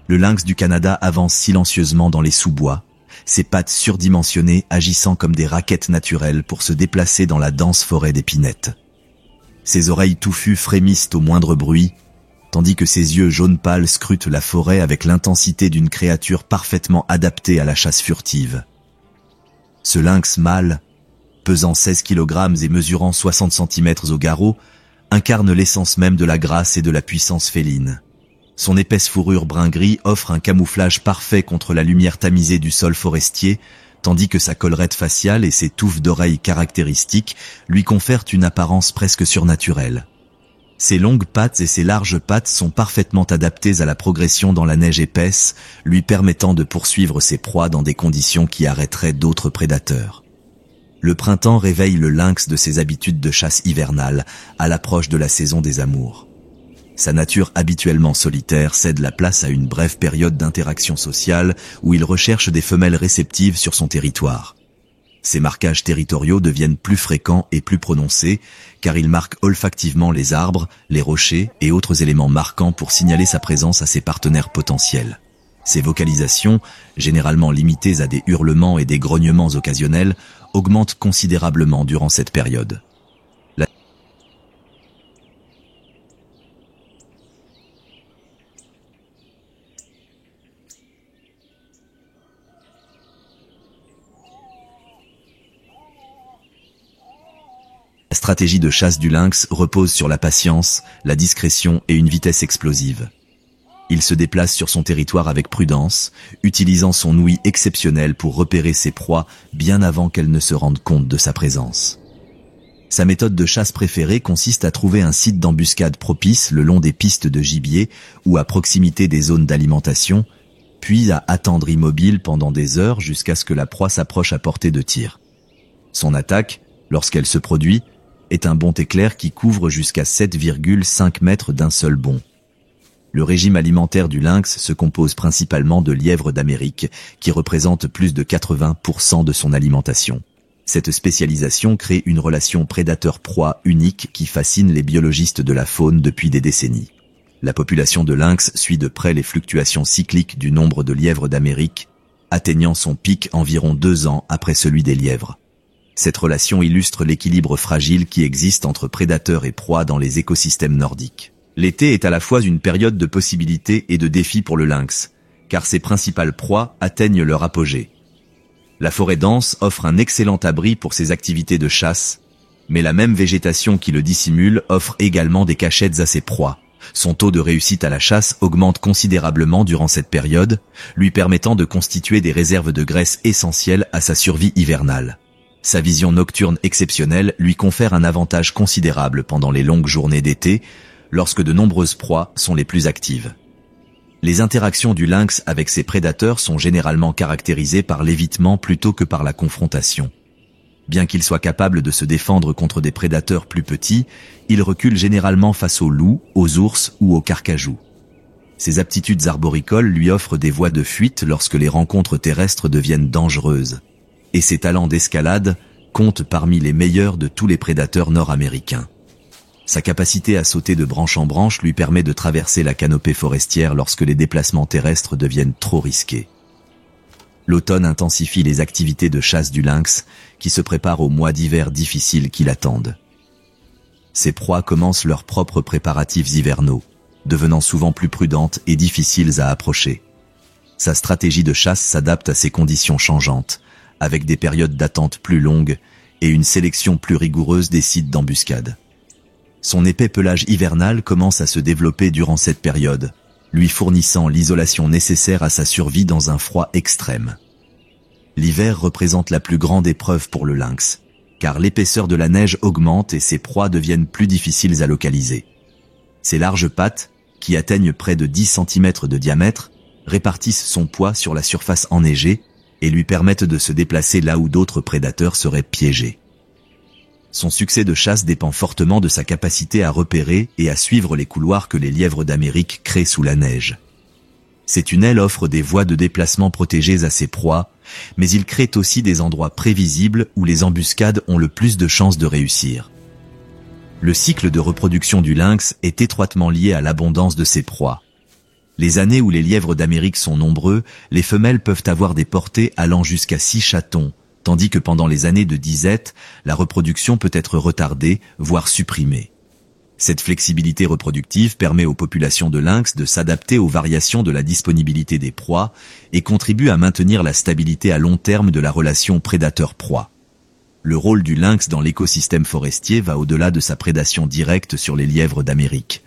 Speaker 1: Le lynx du Canada avance silencieusement dans les sous-bois, ses pattes surdimensionnées agissant comme des raquettes naturelles pour se déplacer dans la dense forêt d'épinettes. Ses oreilles touffues frémissent au moindre bruit, tandis que ses yeux jaune pâle scrutent la forêt avec l'intensité d'une créature parfaitement adaptée à la chasse furtive. Ce lynx mâle, pesant 16 kg et mesurant 60 cm au garrot, incarne l'essence même de la grâce et de la puissance féline. Son épaisse fourrure brun-gris offre un camouflage parfait contre la lumière tamisée du sol forestier, tandis que sa collerette faciale et ses touffes d'oreilles caractéristiques lui confèrent une apparence presque surnaturelle. Ses longues pattes et ses larges pattes sont parfaitement adaptées à la progression dans la neige épaisse, lui permettant de poursuivre ses proies dans des conditions qui arrêteraient d'autres prédateurs. Le printemps réveille le lynx de ses habitudes de chasse hivernale à l'approche de la saison des amours. Sa nature habituellement solitaire cède la place à une brève période d'interaction sociale où il recherche des femelles réceptives sur son territoire. Ces marquages territoriaux deviennent plus fréquents et plus prononcés car il marque olfactivement les arbres, les rochers et autres éléments marquants pour signaler sa présence à ses partenaires potentiels. Ces vocalisations, généralement limitées à des hurlements et des grognements occasionnels, augmentent considérablement durant cette période. La stratégie de chasse du lynx repose sur la patience, la discrétion et une vitesse explosive. Il se déplace sur son territoire avec prudence, utilisant son ouïe exceptionnelle pour repérer ses proies bien avant qu'elles ne se rendent compte de sa présence. Sa méthode de chasse préférée consiste à trouver un site d'embuscade propice le long des pistes de gibier ou à proximité des zones d'alimentation, puis à attendre immobile pendant des heures jusqu'à ce que la proie s'approche à portée de tir. Son attaque, lorsqu'elle se produit, est un bond éclair qui couvre jusqu'à 7,5 mètres d'un seul bond. Le régime alimentaire du lynx se compose principalement de lièvres d'Amérique, qui représentent plus de 80% de son alimentation. Cette spécialisation crée une relation prédateur-proie unique qui fascine les biologistes de la faune depuis des décennies. La population de lynx suit de près les fluctuations cycliques du nombre de lièvres d'Amérique, atteignant son pic environ 2 ans après celui des lièvres. Cette relation illustre l'équilibre fragile qui existe entre prédateurs et proies dans les écosystèmes nordiques. L'été est à la fois une période de possibilités et de défis pour le lynx, car ses principales proies atteignent leur apogée. La forêt dense offre un excellent abri pour ses activités de chasse, mais la même végétation qui le dissimule offre également des cachettes à ses proies. Son taux de réussite à la chasse augmente considérablement durant cette période, lui permettant de constituer des réserves de graisse essentielles à sa survie hivernale. Sa vision nocturne exceptionnelle lui confère un avantage considérable pendant les longues journées d'été, lorsque de nombreuses proies sont les plus actives. Les interactions du lynx avec ses prédateurs sont généralement caractérisées par l'évitement plutôt que par la confrontation. Bien qu'il soit capable de se défendre contre des prédateurs plus petits, il recule généralement face aux loups, aux ours ou aux carcajous. Ses aptitudes arboricoles lui offrent des voies de fuite lorsque les rencontres terrestres deviennent dangereuses. Et ses talents d'escalade comptent parmi les meilleurs de tous les prédateurs nord-américains. Sa capacité à sauter de branche en branche lui permet de traverser la canopée forestière lorsque les déplacements terrestres deviennent trop risqués. L'automne intensifie les activités de chasse du lynx, qui se prépare aux mois d'hiver difficiles qui l'attendent. Ses proies commencent leurs propres préparatifs hivernaux, devenant souvent plus prudentes et difficiles à approcher. Sa stratégie de chasse s'adapte à ces conditions changeantes, avec des périodes d'attente plus longues et une sélection plus rigoureuse des sites d'embuscade. Son épais pelage hivernal commence à se développer durant cette période, lui fournissant l'isolation nécessaire à sa survie dans un froid extrême. L'hiver représente la plus grande épreuve pour le lynx, car l'épaisseur de la neige augmente et ses proies deviennent plus difficiles à localiser. Ses larges pattes, qui atteignent près de 10 cm de diamètre, répartissent son poids sur la surface enneigée et lui permettent de se déplacer là où d'autres prédateurs seraient piégés. Son succès de chasse dépend fortement de sa capacité à repérer et à suivre les couloirs que les lièvres d'Amérique créent sous la neige. Ces tunnels offrent des voies de déplacement protégées à ses proies, mais ils créent aussi des endroits prévisibles où les embuscades ont le plus de chances de réussir. Le cycle de reproduction du lynx est étroitement lié à l'abondance de ses proies. Les années où les lièvres d'Amérique sont nombreux, les femelles peuvent avoir des portées allant jusqu'à 6 chatons, tandis que pendant les années de disette, la reproduction peut être retardée, voire supprimée. Cette flexibilité reproductive permet aux populations de lynx de s'adapter aux variations de la disponibilité des proies et contribue à maintenir la stabilité à long terme de la relation prédateur-proie. Le rôle du lynx dans l'écosystème forestier va au-delà de sa prédation directe sur les lièvres d'Amérique.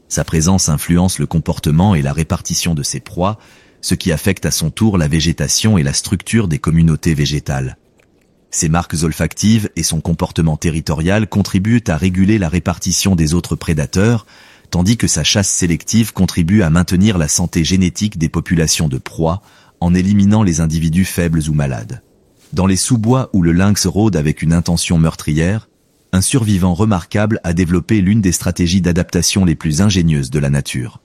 Speaker 1: Sa présence influence le comportement et la répartition de ses proies, ce qui affecte à son tour la végétation et la structure des communautés végétales. Ses marques olfactives et son comportement territorial contribuent à réguler la répartition des autres prédateurs, tandis que sa chasse sélective contribue à maintenir la santé génétique des populations de proies en éliminant les individus faibles ou malades. Dans les sous-bois où le lynx rôde avec une intention meurtrière, un survivant remarquable a développé l'une des stratégies d'adaptation les plus ingénieuses de la nature.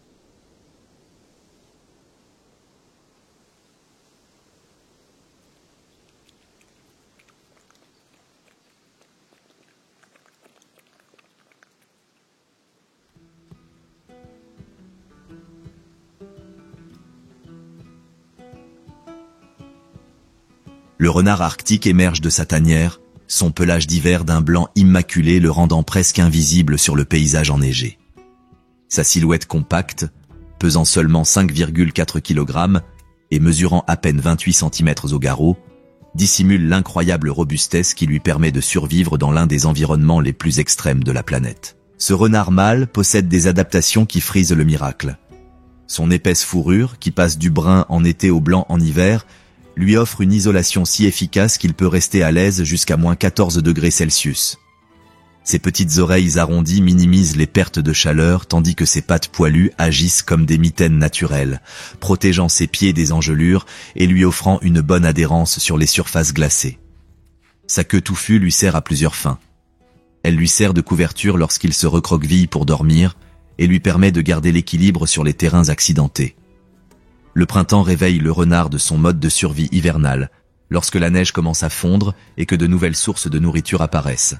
Speaker 1: Le renard arctique émerge de sa tanière, son pelage d'hiver d'un blanc immaculé le rendant presque invisible sur le paysage enneigé. Sa silhouette compacte, pesant seulement 5,4 kg et mesurant à peine 28 cm au garrot, dissimule l'incroyable robustesse qui lui permet de survivre dans l'un des environnements les plus extrêmes de la planète. Ce renard mâle possède des adaptations qui frisent le miracle. Son épaisse fourrure, qui passe du brun en été au blanc en hiver, lui offre une isolation si efficace qu'il peut rester à l'aise jusqu'à moins 14 degrés Celsius. Ses petites oreilles arrondies minimisent les pertes de chaleur tandis que ses pattes poilues agissent comme des mitaines naturelles, protégeant ses pieds des engelures et lui offrant une bonne adhérence sur les surfaces glacées. Sa queue touffue lui sert à plusieurs fins. Elle lui sert de couverture lorsqu'il se recroqueville pour dormir et lui permet de garder l'équilibre sur les terrains accidentés. Le printemps réveille le renard de son mode de survie hivernal, lorsque la neige commence à fondre et que de nouvelles sources de nourriture apparaissent.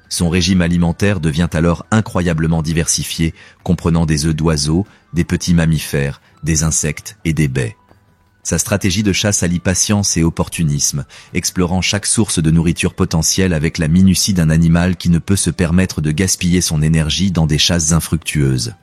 Speaker 1: Son régime alimentaire devient alors incroyablement diversifié, comprenant des œufs d'oiseaux, des petits mammifères, des insectes et des baies. Sa stratégie de chasse allie patience et opportunisme, explorant chaque source de nourriture potentielle avec la minutie d'un animal qui ne peut se permettre de gaspiller son énergie dans des chasses infructueuses.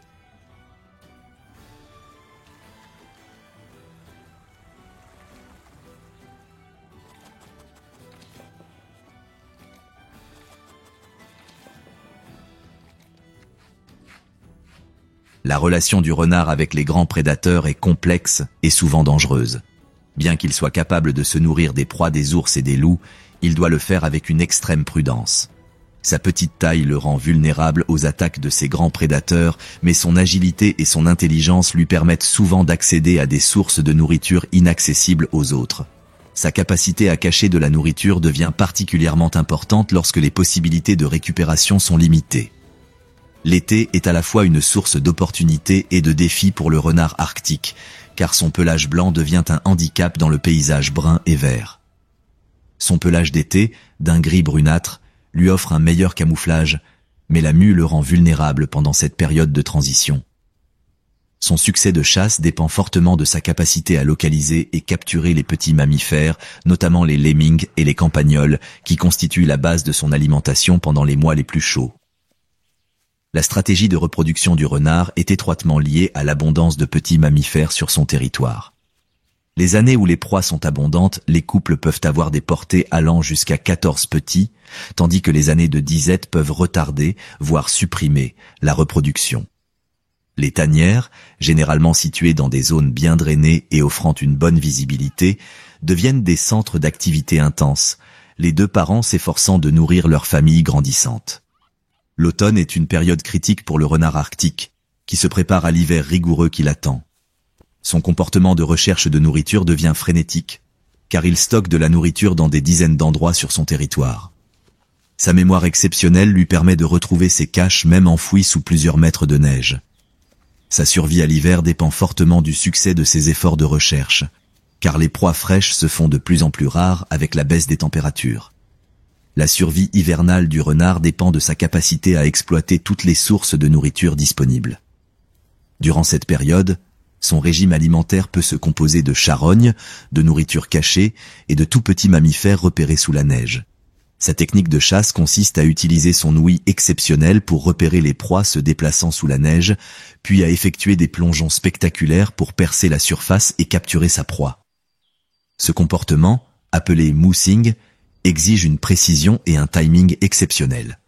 Speaker 1: La relation du renard avec les grands prédateurs est complexe et souvent dangereuse. Bien qu'il soit capable de se nourrir des proies des ours et des loups, il doit le faire avec une extrême prudence. Sa petite taille le rend vulnérable aux attaques de ces grands prédateurs, mais son agilité et son intelligence lui permettent souvent d'accéder à des sources de nourriture inaccessibles aux autres. Sa capacité à cacher de la nourriture devient particulièrement importante lorsque les possibilités de récupération sont limitées. L'été est à la fois une source d'opportunités et de défis pour le renard arctique, car son pelage blanc devient un handicap dans le paysage brun et vert. Son pelage d'été, d'un gris brunâtre, lui offre un meilleur camouflage, mais la mue le rend vulnérable pendant cette période de transition. Son succès de chasse dépend fortement de sa capacité à localiser et capturer les petits mammifères, notamment les lemmings et les campagnols, qui constituent la base de son alimentation pendant les mois les plus chauds. La stratégie de reproduction du renard est étroitement liée à l'abondance de petits mammifères sur son territoire. Les années où les proies sont abondantes, les couples peuvent avoir des portées allant jusqu'à 14 petits, tandis que les années de disette peuvent retarder, voire supprimer, la reproduction. Les tanières, généralement situées dans des zones bien drainées et offrant une bonne visibilité, deviennent des centres d'activité intense, les deux parents s'efforçant de nourrir leur famille grandissante. L'automne est une période critique pour le renard arctique, qui se prépare à l'hiver rigoureux qui l'attend. Son comportement de recherche de nourriture devient frénétique, car il stocke de la nourriture dans des dizaines d'endroits sur son territoire. Sa mémoire exceptionnelle lui permet de retrouver ses caches même enfouies sous plusieurs mètres de neige. Sa survie à l'hiver dépend fortement du succès de ses efforts de recherche, car les proies fraîches se font de plus en plus rares avec la baisse des températures. La survie hivernale du renard dépend de sa capacité à exploiter toutes les sources de nourriture disponibles. Durant cette période, son régime alimentaire peut se composer de charognes, de nourriture cachée et de tout petits mammifères repérés sous la neige. Sa technique de chasse consiste à utiliser son ouïe exceptionnelle pour repérer les proies se déplaçant sous la neige, puis à effectuer des plongeons spectaculaires pour percer la surface et capturer sa proie. Ce comportement, appelé moossing, exige une précision et un timing exceptionnels.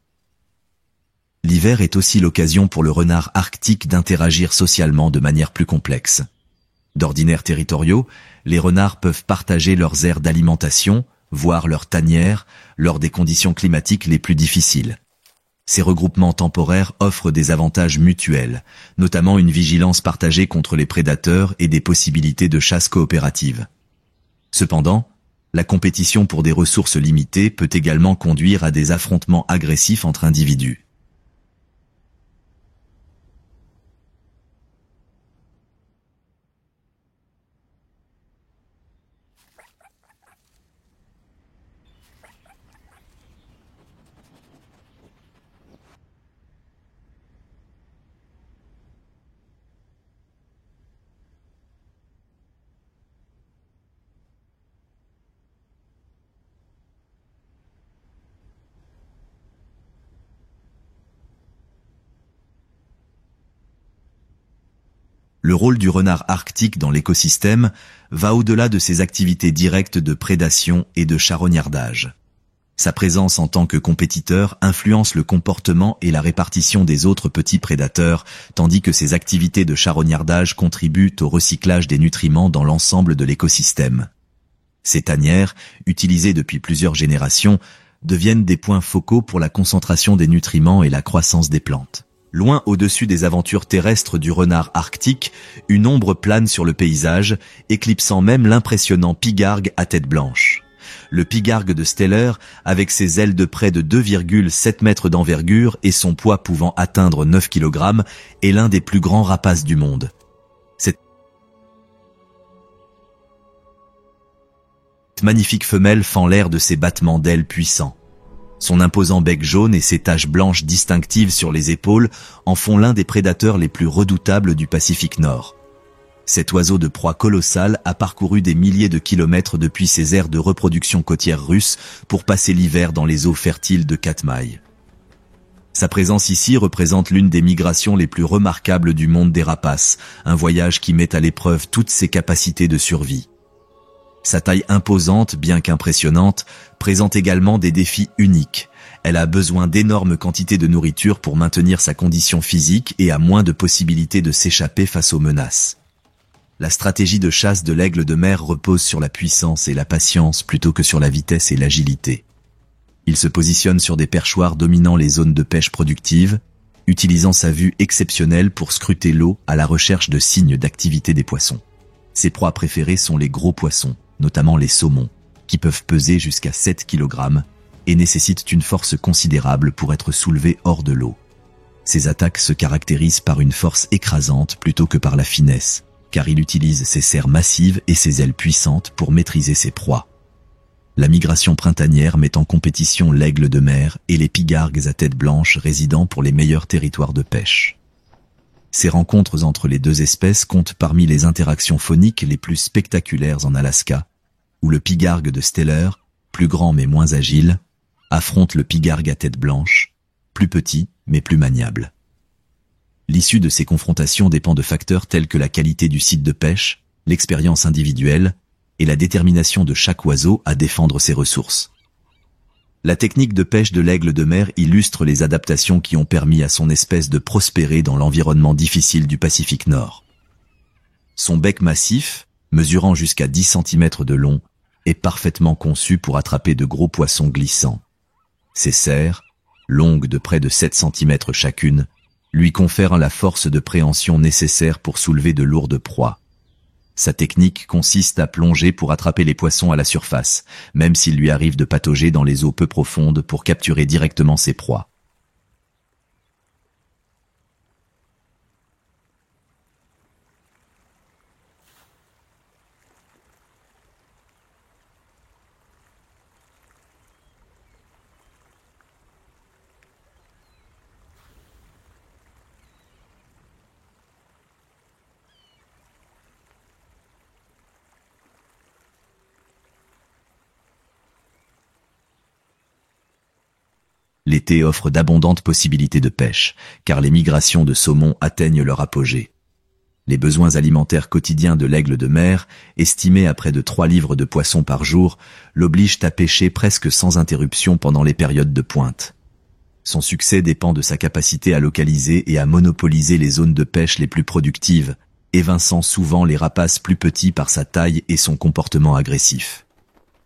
Speaker 1: L'hiver est aussi l'occasion pour le renard arctique d'interagir socialement de manière plus complexe. D'ordinaire territoriaux, les renards peuvent partager leurs aires d'alimentation, voire leurs tanières, lors des conditions climatiques les plus difficiles. Ces regroupements temporaires offrent des avantages mutuels, notamment une vigilance partagée contre les prédateurs et des possibilités de chasse coopérative. Cependant, la compétition pour des ressources limitées peut également conduire à des affrontements agressifs entre individus. Le rôle du renard arctique dans l'écosystème va au-delà de ses activités directes de prédation et de charognardage. Sa présence en tant que compétiteur influence le comportement et la répartition des autres petits prédateurs, tandis que ses activités de charognardage contribuent au recyclage des nutriments dans l'ensemble de l'écosystème. Ces tanières, utilisées depuis plusieurs générations, deviennent des points focaux pour la concentration des nutriments et la croissance des plantes. Loin au-dessus des aventures terrestres du renard arctique, une ombre plane sur le paysage, éclipsant même l'impressionnant pigargue à tête blanche. Le pigargue de Steller, avec ses ailes de près de 2,7 mètres d'envergure et son poids pouvant atteindre 9 kg, est l'un des plus grands rapaces du monde. Cette magnifique femelle fend l'air de ses battements d'ailes puissants. Son imposant bec jaune et ses taches blanches distinctives sur les épaules en font l'un des prédateurs les plus redoutables du Pacifique Nord. Cet oiseau de proie colossale a parcouru des milliers de kilomètres depuis ses aires de reproduction côtière russes pour passer l'hiver dans les eaux fertiles de Katmai. Sa présence ici représente l'une des migrations les plus remarquables du monde des rapaces, un voyage qui met à l'épreuve toutes ses capacités de survie. Sa taille imposante, bien qu'impressionnante, présente également des défis uniques. Elle a besoin d'énormes quantités de nourriture pour maintenir sa condition physique et a moins de possibilités de s'échapper face aux menaces. La stratégie de chasse de l'aigle de mer repose sur la puissance et la patience plutôt que sur la vitesse et l'agilité. Il se positionne sur des perchoirs dominant les zones de pêche productives, utilisant sa vue exceptionnelle pour scruter l'eau à la recherche de signes d'activité des poissons. Ses proies préférées sont les gros poissons, notamment les saumons, qui peuvent peser jusqu'à 7 kg et nécessitent une force considérable pour être soulevés hors de l'eau. Ses attaques se caractérisent par une force écrasante plutôt que par la finesse, car il utilise ses serres massives et ses ailes puissantes pour maîtriser ses proies. La migration printanière met en compétition l'aigle de mer et les pigargues à tête blanche résidant pour les meilleurs territoires de pêche. Ces rencontres entre les deux espèces comptent parmi les interactions phoniques les plus spectaculaires en Alaska, où le pigargue de Steller, plus grand mais moins agile, affronte le pigargue à tête blanche, plus petit mais plus maniable. L'issue de ces confrontations dépend de facteurs tels que la qualité du site de pêche, l'expérience individuelle et la détermination de chaque oiseau à défendre ses ressources. La technique de pêche de l'aigle de mer illustre les adaptations qui ont permis à son espèce de prospérer dans l'environnement difficile du Pacifique Nord. Son bec massif, mesurant jusqu'à 10 cm de long, est parfaitement conçu pour attraper de gros poissons glissants. Ses serres, longues de près de 7 cm chacune, lui confèrent la force de préhension nécessaire pour soulever de lourdes proies. Sa technique consiste à plonger pour attraper les poissons à la surface, même s'il lui arrive de patauger dans les eaux peu profondes pour capturer directement ses proies. L'été offre d'abondantes possibilités de pêche, car les migrations de saumon atteignent leur apogée. Les besoins alimentaires quotidiens de l'aigle de mer, estimés à près de 3 livres de poissons par jour, l'obligent à pêcher presque sans interruption pendant les périodes de pointe. Son succès dépend de sa capacité à localiser et à monopoliser les zones de pêche les plus productives, évinçant souvent les rapaces plus petits par sa taille et son comportement agressif.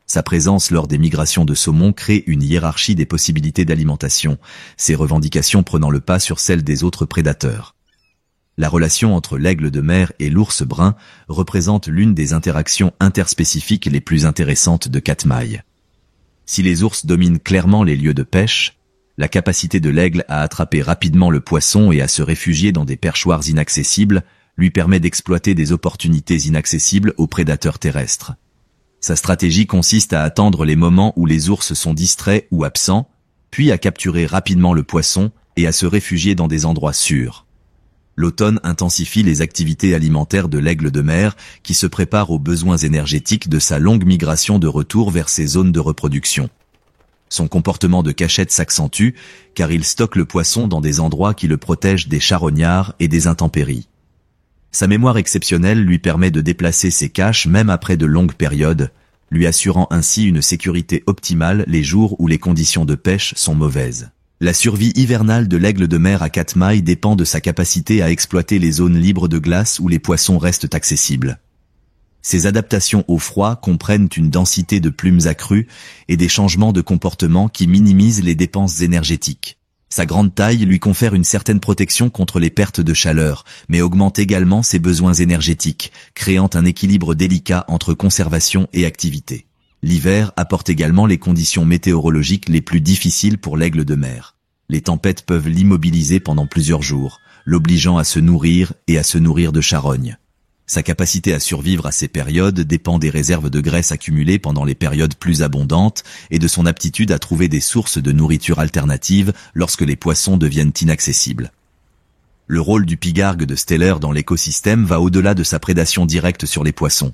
Speaker 1: Sa présence lors des migrations de saumon crée une hiérarchie des possibilités d'alimentation, ses revendications prenant le pas sur celles des autres prédateurs. La relation entre l'aigle de mer et l'ours brun représente l'une des interactions interspécifiques les plus intéressantes de Katmai. Si les ours dominent clairement les lieux de pêche, la capacité de l'aigle à attraper rapidement le poisson et à se réfugier dans des perchoirs inaccessibles lui permet d'exploiter des opportunités inaccessibles aux prédateurs terrestres. Sa stratégie consiste à attendre les moments où les ours sont distraits ou absents, puis à capturer rapidement le poisson et à se réfugier dans des endroits sûrs. L'automne intensifie les activités alimentaires de l'aigle de mer qui se prépare aux besoins énergétiques de sa longue migration de retour vers ses zones de reproduction. Son comportement de cachette s'accentue car il stocke le poisson dans des endroits qui le protègent des charognards et des intempéries. Sa mémoire exceptionnelle lui permet de déplacer ses caches même après de longues périodes, lui assurant ainsi une sécurité optimale les jours où les conditions de pêche sont mauvaises. La survie hivernale de l'aigle de mer à Katmai dépend de sa capacité à exploiter les zones libres de glace où les poissons restent accessibles. Ces adaptations au froid comprennent une densité de plumes accrues et des changements de comportement qui minimisent les dépenses énergétiques. Sa grande taille lui confère une certaine protection contre les pertes de chaleur, mais augmente également ses besoins énergétiques, créant un équilibre délicat entre conservation et activité. L'hiver apporte également les conditions météorologiques les plus difficiles pour l'aigle de mer. Les tempêtes peuvent l'immobiliser pendant plusieurs jours, l'obligeant à se nourrir et à se nourrir de charognes. Sa capacité à survivre à ces périodes dépend des réserves de graisse accumulées pendant les périodes plus abondantes et de son aptitude à trouver des sources de nourriture alternatives lorsque les poissons deviennent inaccessibles. Le rôle du pigargue de Steller dans l'écosystème va au-delà de sa prédation directe sur les poissons.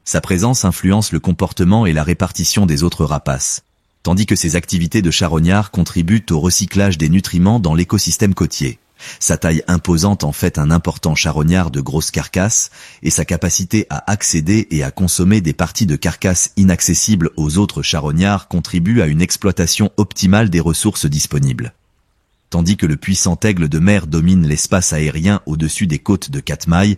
Speaker 1: Sa présence influence le comportement et la répartition des autres rapaces, tandis que ses activités de charognard contribuent au recyclage des nutriments dans l'écosystème côtier. Sa taille imposante en fait un important charognard de grosse carcasse, et sa capacité à accéder et à consommer des parties de carcasse inaccessibles aux autres charognards contribue à une exploitation optimale des ressources disponibles. Tandis que le puissant aigle de mer domine l'espace aérien au-dessus des côtes de Katmai,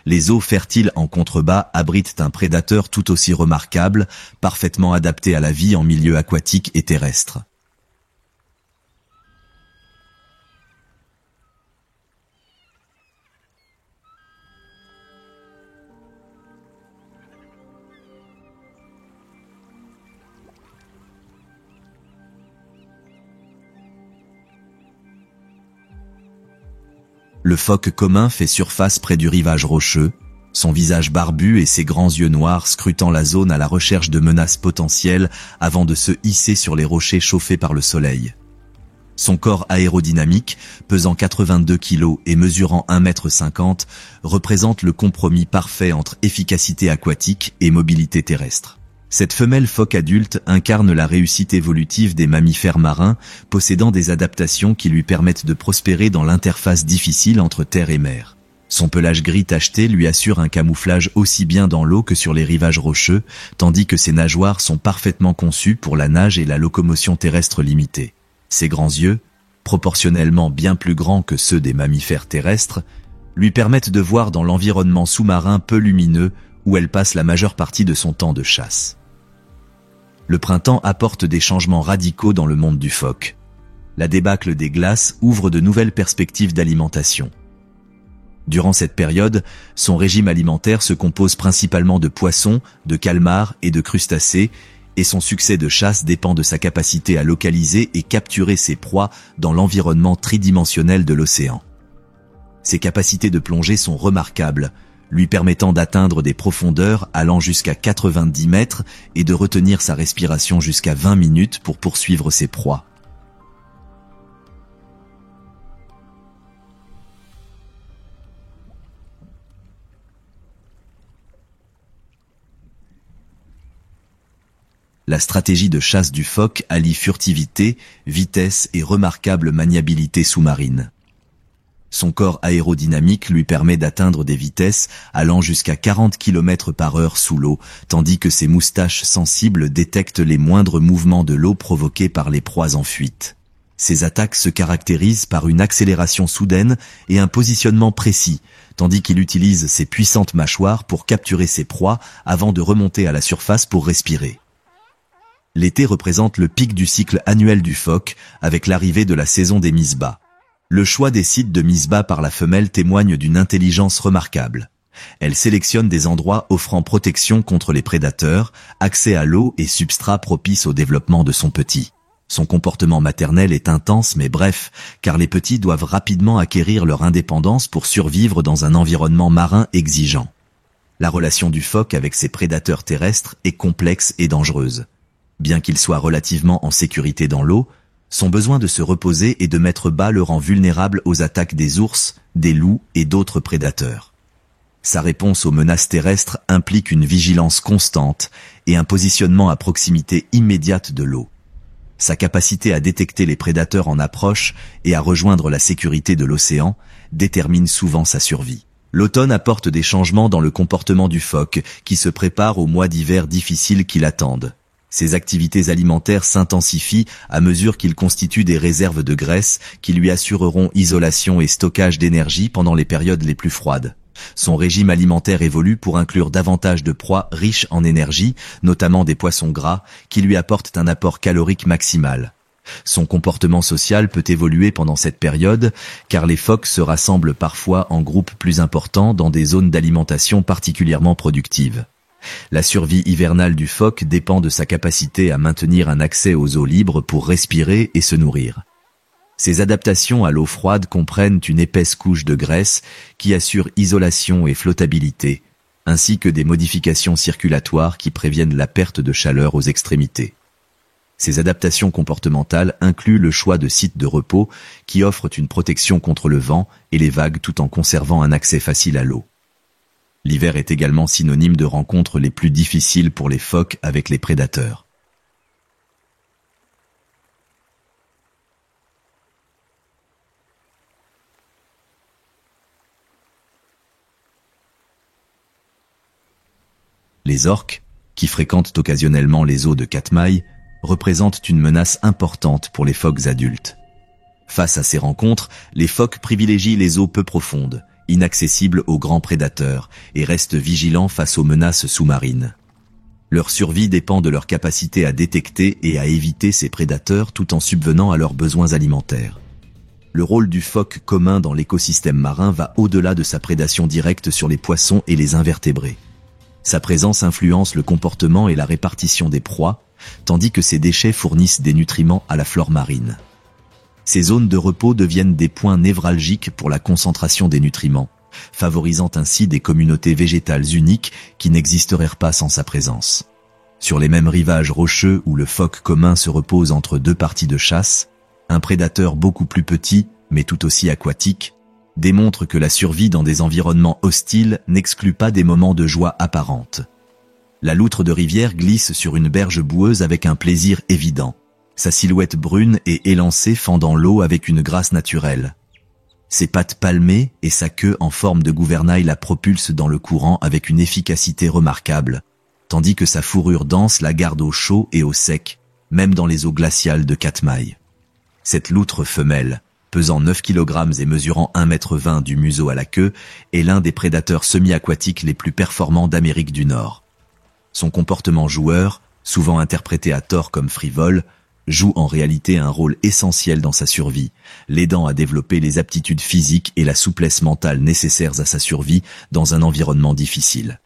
Speaker 1: les eaux fertiles en contrebas abritent un prédateur tout aussi remarquable, parfaitement adapté à la vie en milieu aquatique et terrestre. Le phoque commun fait surface près du rivage rocheux, son visage barbu et ses grands yeux noirs scrutant la zone à la recherche de menaces potentielles avant de se hisser sur les rochers chauffés par le soleil. Son corps aérodynamique, pesant 82 kg et mesurant 1,50 m, représente le compromis parfait entre efficacité aquatique et mobilité terrestre. Cette femelle phoque adulte incarne la réussite évolutive des mammifères marins, possédant des adaptations qui lui permettent de prospérer dans l'interface difficile entre terre et mer. Son pelage gris tacheté lui assure un camouflage aussi bien dans l'eau que sur les rivages rocheux, tandis que ses nageoires sont parfaitement conçues pour la nage et la locomotion terrestre limitée. Ses grands yeux, proportionnellement bien plus grands que ceux des mammifères terrestres, lui permettent de voir dans l'environnement sous-marin peu lumineux où elle passe la majeure partie de son temps de chasse. Le printemps apporte des changements radicaux dans le monde du phoque. La débâcle des glaces ouvre de nouvelles perspectives d'alimentation. Durant cette période, son régime alimentaire se compose principalement de poissons, de calmars et de crustacés, et son succès de chasse dépend de sa capacité à localiser et capturer ses proies dans l'environnement tridimensionnel de l'océan. Ses capacités de plongée sont remarquables, lui permettant d'atteindre des profondeurs allant jusqu'à 90 mètres et de retenir sa respiration jusqu'à 20 minutes pour poursuivre ses proies. La stratégie de chasse du phoque allie furtivité, vitesse et remarquable maniabilité sous-marine. Son corps aérodynamique lui permet d'atteindre des vitesses allant jusqu'à 40 km/h sous l'eau, tandis que ses moustaches sensibles détectent les moindres mouvements de l'eau provoqués par les proies en fuite. Ses attaques se caractérisent par une accélération soudaine et un positionnement précis, tandis qu'il utilise ses puissantes mâchoires pour capturer ses proies avant de remonter à la surface pour respirer. L'été représente le pic du cycle annuel du phoque, avec l'arrivée de la saison des mises bas. Le choix des sites de mise bas par la femelle témoigne d'une intelligence remarquable. Elle sélectionne des endroits offrant protection contre les prédateurs, accès à l'eau et substrat propice au développement de son petit. Son comportement maternel est intense mais bref, car les petits doivent rapidement acquérir leur indépendance pour survivre dans un environnement marin exigeant. La relation du phoque avec ses prédateurs terrestres est complexe et dangereuse. Bien qu'il soit relativement en sécurité dans l'eau, son besoin de se reposer et de mettre bas le rend vulnérable aux attaques des ours, des loups et d'autres prédateurs. Sa réponse aux menaces terrestres implique une vigilance constante et un positionnement à proximité immédiate de l'eau. Sa capacité à détecter les prédateurs en approche et à rejoindre la sécurité de l'océan détermine souvent sa survie. L'automne apporte des changements dans le comportement du phoque qui se prépare aux mois d'hiver difficiles qui l'attendent. Ses activités alimentaires s'intensifient à mesure qu'il constitue des réserves de graisse qui lui assureront isolation et stockage d'énergie pendant les périodes les plus froides. Son régime alimentaire évolue pour inclure davantage de proies riches en énergie, notamment des poissons gras, qui lui apportent un apport calorique maximal. Son comportement social peut évoluer pendant cette période, car les phoques se rassemblent parfois en groupes plus importants dans des zones d'alimentation particulièrement productives. La survie hivernale du phoque dépend de sa capacité à maintenir un accès aux eaux libres pour respirer et se nourrir. Ses adaptations à l'eau froide comprennent une épaisse couche de graisse qui assure isolation et flottabilité, ainsi que des modifications circulatoires qui préviennent la perte de chaleur aux extrémités. Ces adaptations comportementales incluent le choix de sites de repos qui offrent une protection contre le vent et les vagues tout en conservant un accès facile à l'eau. L'hiver est également synonyme de rencontres les plus difficiles pour les phoques avec les prédateurs. Les orques, qui fréquentent occasionnellement les eaux de Katmai, représentent une menace importante pour les phoques adultes. Face à ces rencontres, les phoques privilégient les eaux peu profondes, inaccessibles aux grands prédateurs, et restent vigilants face aux menaces sous-marines. Leur survie dépend de leur capacité à détecter et à éviter ces prédateurs tout en subvenant à leurs besoins alimentaires. Le rôle du phoque commun dans l'écosystème marin va au-delà de sa prédation directe sur les poissons et les invertébrés. Sa présence influence le comportement et la répartition des proies, tandis que ses déchets fournissent des nutriments à la flore marine. Ces zones de repos deviennent des points névralgiques pour la concentration des nutriments, favorisant ainsi des communautés végétales uniques qui n'existeraient pas sans sa présence. Sur les mêmes rivages rocheux où le phoque commun se repose entre deux parties de chasse, un prédateur beaucoup plus petit, mais tout aussi aquatique, démontre que la survie dans des environnements hostiles n'exclut pas des moments de joie apparente. La loutre de rivière glisse sur une berge boueuse avec un plaisir évident, sa silhouette brune et élancée fendant l'eau avec une grâce naturelle. Ses pattes palmées et sa queue en forme de gouvernail la propulsent dans le courant avec une efficacité remarquable, tandis que sa fourrure dense la garde au chaud et au sec, même dans les eaux glaciales de Katmai. Cette loutre femelle, pesant 9 kg et mesurant 1,20 m du museau à la queue, est l'un des prédateurs semi-aquatiques les plus performants d'Amérique du Nord. Son comportement joueur, souvent interprété à tort comme frivole, joue en réalité un rôle essentiel dans sa survie, l'aidant à développer les aptitudes physiques et la souplesse mentale nécessaires à sa survie dans un environnement difficile.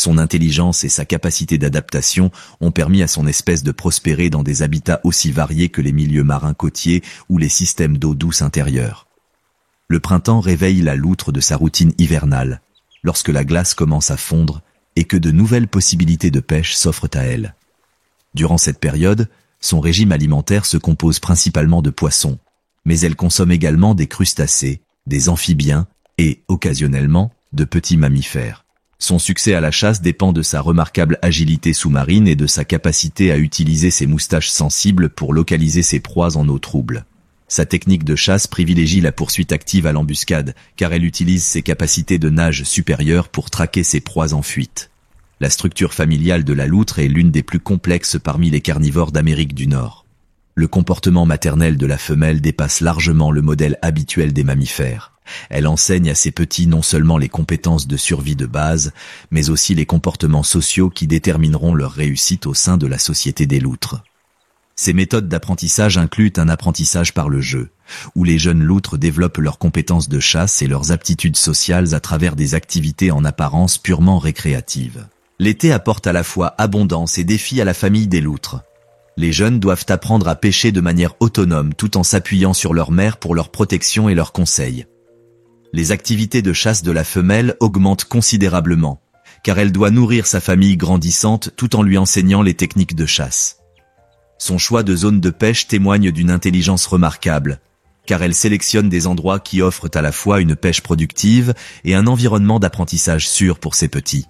Speaker 1: Son intelligence et sa capacité d'adaptation ont permis à son espèce de prospérer dans des habitats aussi variés que les milieux marins côtiers ou les systèmes d'eau douce intérieure. Le printemps réveille la loutre de sa routine hivernale, lorsque la glace commence à fondre et que de nouvelles possibilités de pêche s'offrent à elle. Durant cette période, son régime alimentaire se compose principalement de poissons, mais elle consomme également des crustacés, des amphibiens et, occasionnellement, de petits mammifères. Son succès à la chasse dépend de sa remarquable agilité sous-marine et de sa capacité à utiliser ses moustaches sensibles pour localiser ses proies en eau trouble. Sa technique de chasse privilégie la poursuite active à l'embuscade, car elle utilise ses capacités de nage supérieures pour traquer ses proies en fuite. La structure familiale de la loutre est l'une des plus complexes parmi les carnivores d'Amérique du Nord. Le comportement maternel de la femelle dépasse largement le modèle habituel des mammifères. Elle enseigne à ses petits non seulement les compétences de survie de base, mais aussi les comportements sociaux qui détermineront leur réussite au sein de la société des loutres. Ces méthodes d'apprentissage incluent un apprentissage par le jeu, où les jeunes loutres développent leurs compétences de chasse et leurs aptitudes sociales à travers des activités en apparence purement récréatives. L'été apporte à la fois abondance et défi à la famille des loutres. Les jeunes doivent apprendre à pêcher de manière autonome tout en s'appuyant sur leur mère pour leur protection et leurs conseils. Les activités de chasse de la femelle augmentent considérablement, car elle doit nourrir sa famille grandissante tout en lui enseignant les techniques de chasse. Son choix de zone de pêche témoigne d'une intelligence remarquable, car elle sélectionne des endroits qui offrent à la fois une pêche productive et un environnement d'apprentissage sûr pour ses petits.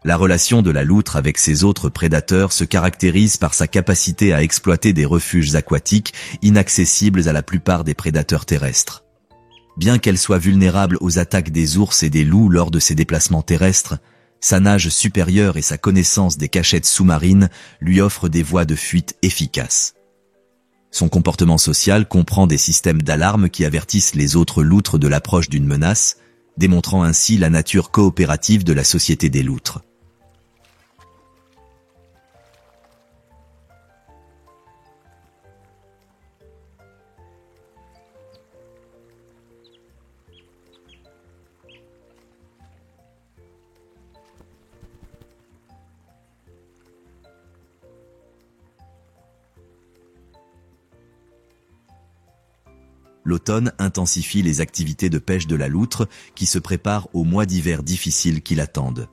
Speaker 1: La relation de la loutre avec ses autres prédateurs se caractérise par sa capacité à exploiter des refuges aquatiques inaccessibles à la plupart des prédateurs terrestres. Bien qu'elle soit vulnérable aux attaques des ours et des loups lors de ses déplacements terrestres, sa nage supérieure et sa connaissance des cachettes sous-marines lui offrent des voies de fuite efficaces. Son comportement social comprend des systèmes d'alarme qui avertissent les autres loutres de l'approche d'une menace, démontrant ainsi la nature coopérative de la société des loutres. L'automne intensifie les activités de pêche de la loutre qui se prépare aux mois d'hiver difficiles qui l'attendent.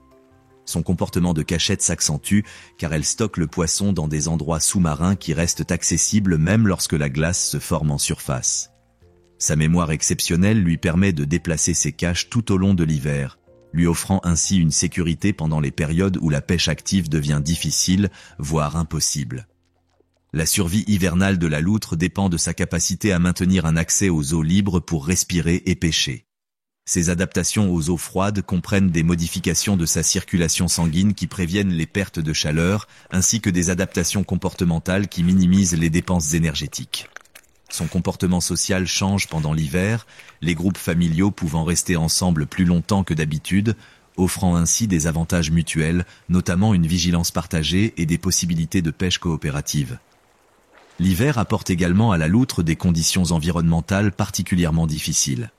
Speaker 1: Son comportement de cachette s'accentue car elle stocke le poisson dans des endroits sous-marins qui restent accessibles même lorsque la glace se forme en surface. Sa mémoire exceptionnelle lui permet de déplacer ses caches tout au long de l'hiver, lui offrant ainsi une sécurité pendant les périodes où la pêche active devient difficile, voire impossible. La survie hivernale de la loutre dépend de sa capacité à maintenir un accès aux eaux libres pour respirer et pêcher. Ces adaptations aux eaux froides comprennent des modifications de sa circulation sanguine qui préviennent les pertes de chaleur, ainsi que des adaptations comportementales qui minimisent les dépenses énergétiques. Son comportement social change pendant l'hiver, les groupes familiaux pouvant rester ensemble plus longtemps que d'habitude, offrant ainsi des avantages mutuels, notamment une vigilance partagée et des possibilités de pêche coopérative. L'hiver apporte également à la loutre des conditions environnementales particulièrement difficiles.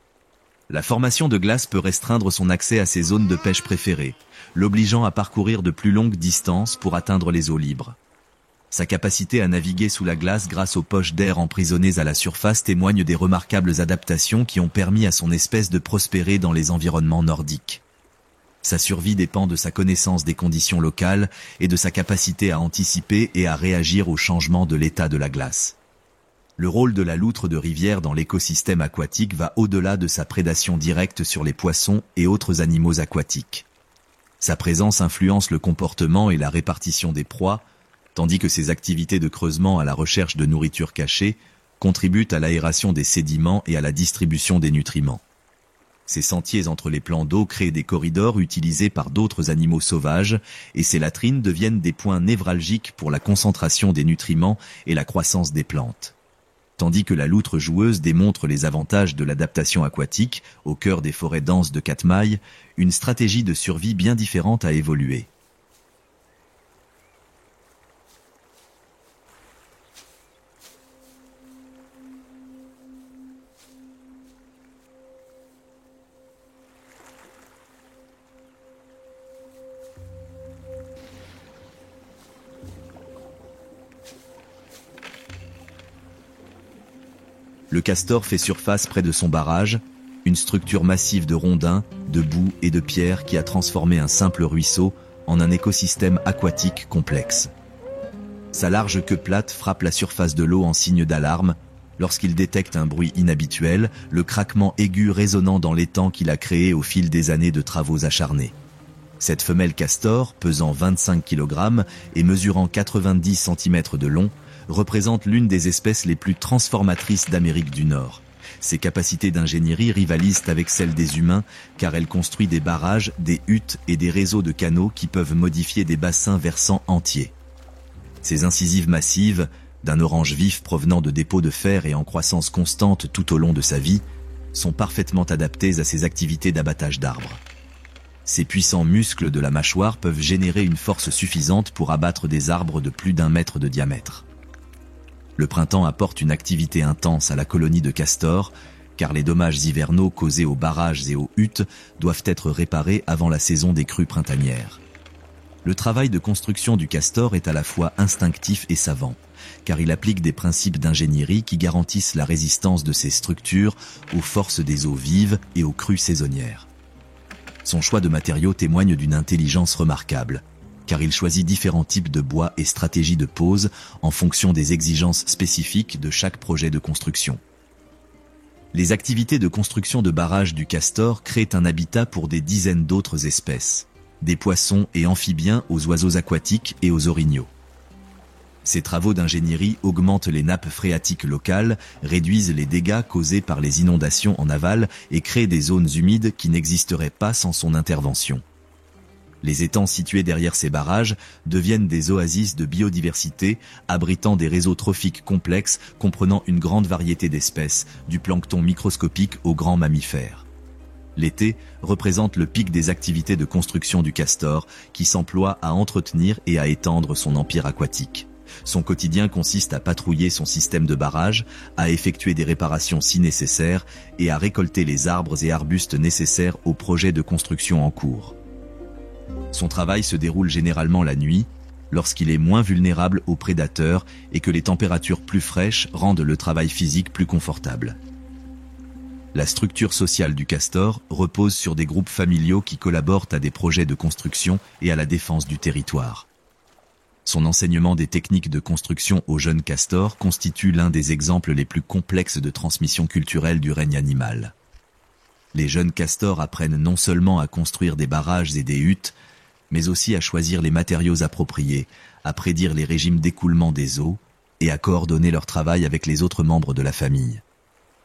Speaker 1: La formation de glace peut restreindre son accès à ses zones de pêche préférées, l'obligeant à parcourir de plus longues distances pour atteindre les eaux libres. Sa capacité à naviguer sous la glace grâce aux poches d'air emprisonnées à la surface témoigne des remarquables adaptations qui ont permis à son espèce de prospérer dans les environnements nordiques. Sa survie dépend de sa connaissance des conditions locales et de sa capacité à anticiper et à réagir aux changements de l'état de la glace. Le rôle de la loutre de rivière dans l'écosystème aquatique va au-delà de sa prédation directe sur les poissons et autres animaux aquatiques. Sa présence influence le comportement et la répartition des proies, tandis que ses activités de creusement à la recherche de nourriture cachée contribuent à l'aération des sédiments et à la distribution des nutriments. Ces sentiers entre les plans d'eau créent des corridors utilisés par d'autres animaux sauvages et ces latrines deviennent des points névralgiques pour la concentration des nutriments et la croissance des plantes. Tandis que la loutre joueuse démontre les avantages de l'adaptation aquatique au cœur des forêts denses de Katmai, une stratégie de survie bien différente a évolué. Le castor fait surface près de son barrage, une structure massive de rondins, de boue et de pierres qui a transformé un simple ruisseau en un écosystème aquatique complexe. Sa large queue plate frappe la surface de l'eau en signe d'alarme lorsqu'il détecte un bruit inhabituel, le craquement aigu résonnant dans l'étang qu'il a créé au fil des années de travaux acharnés. Cette femelle castor, pesant 25 kg et mesurant 90 cm de long, représente l'une des espèces les plus transformatrices d'Amérique du Nord. Ses capacités d'ingénierie rivalisent avec celles des humains car elle construit des barrages, des huttes et des réseaux de canaux qui peuvent modifier des bassins versants entiers. Ses incisives massives, d'un orange vif provenant de dépôts de fer et en croissance constante tout au long de sa vie, sont parfaitement adaptées à ses activités d'abattage d'arbres. Ces puissants muscles de la mâchoire peuvent générer une force suffisante pour abattre des arbres de plus d'1 mètre de diamètre. Le printemps apporte une activité intense à la colonie de castors, car les dommages hivernaux causés aux barrages et aux huttes doivent être réparés avant la saison des crues printanières. Le travail de construction du castor est à la fois instinctif et savant, car il applique des principes d'ingénierie qui garantissent la résistance de ces structures aux forces des eaux vives et aux crues saisonnières. Son choix de matériaux témoigne d'une intelligence remarquable, car il choisit différents types de bois et stratégies de pose en fonction des exigences spécifiques de chaque projet de construction. Les activités de construction de barrages du castor créent un habitat pour des dizaines d'autres espèces, des poissons et amphibiens aux oiseaux aquatiques et aux orignaux. Ces travaux d'ingénierie augmentent les nappes phréatiques locales, réduisent les dégâts causés par les inondations en aval et créent des zones humides qui n'existeraient pas sans son intervention. Les étangs situés derrière ces barrages deviennent des oasis de biodiversité, abritant des réseaux trophiques complexes comprenant une grande variété d'espèces, du plancton microscopique aux grands mammifères. L'été représente le pic des activités de construction du castor, qui s'emploie à entretenir et à étendre son empire aquatique. Son quotidien consiste à patrouiller son système de barrage, à effectuer des réparations si nécessaires et à récolter les arbres et arbustes nécessaires au projet de construction en cours. Son travail se déroule généralement la nuit, lorsqu'il est moins vulnérable aux prédateurs et que les températures plus fraîches rendent le travail physique plus confortable. La structure sociale du castor repose sur des groupes familiaux qui collaborent à des projets de construction et à la défense du territoire. Son enseignement des techniques de construction aux jeunes castors constitue l'un des exemples les plus complexes de transmission culturelle du règne animal. Les jeunes castors apprennent non seulement à construire des barrages et des huttes, mais aussi à choisir les matériaux appropriés, à prédire les régimes d'écoulement des eaux et à coordonner leur travail avec les autres membres de la famille.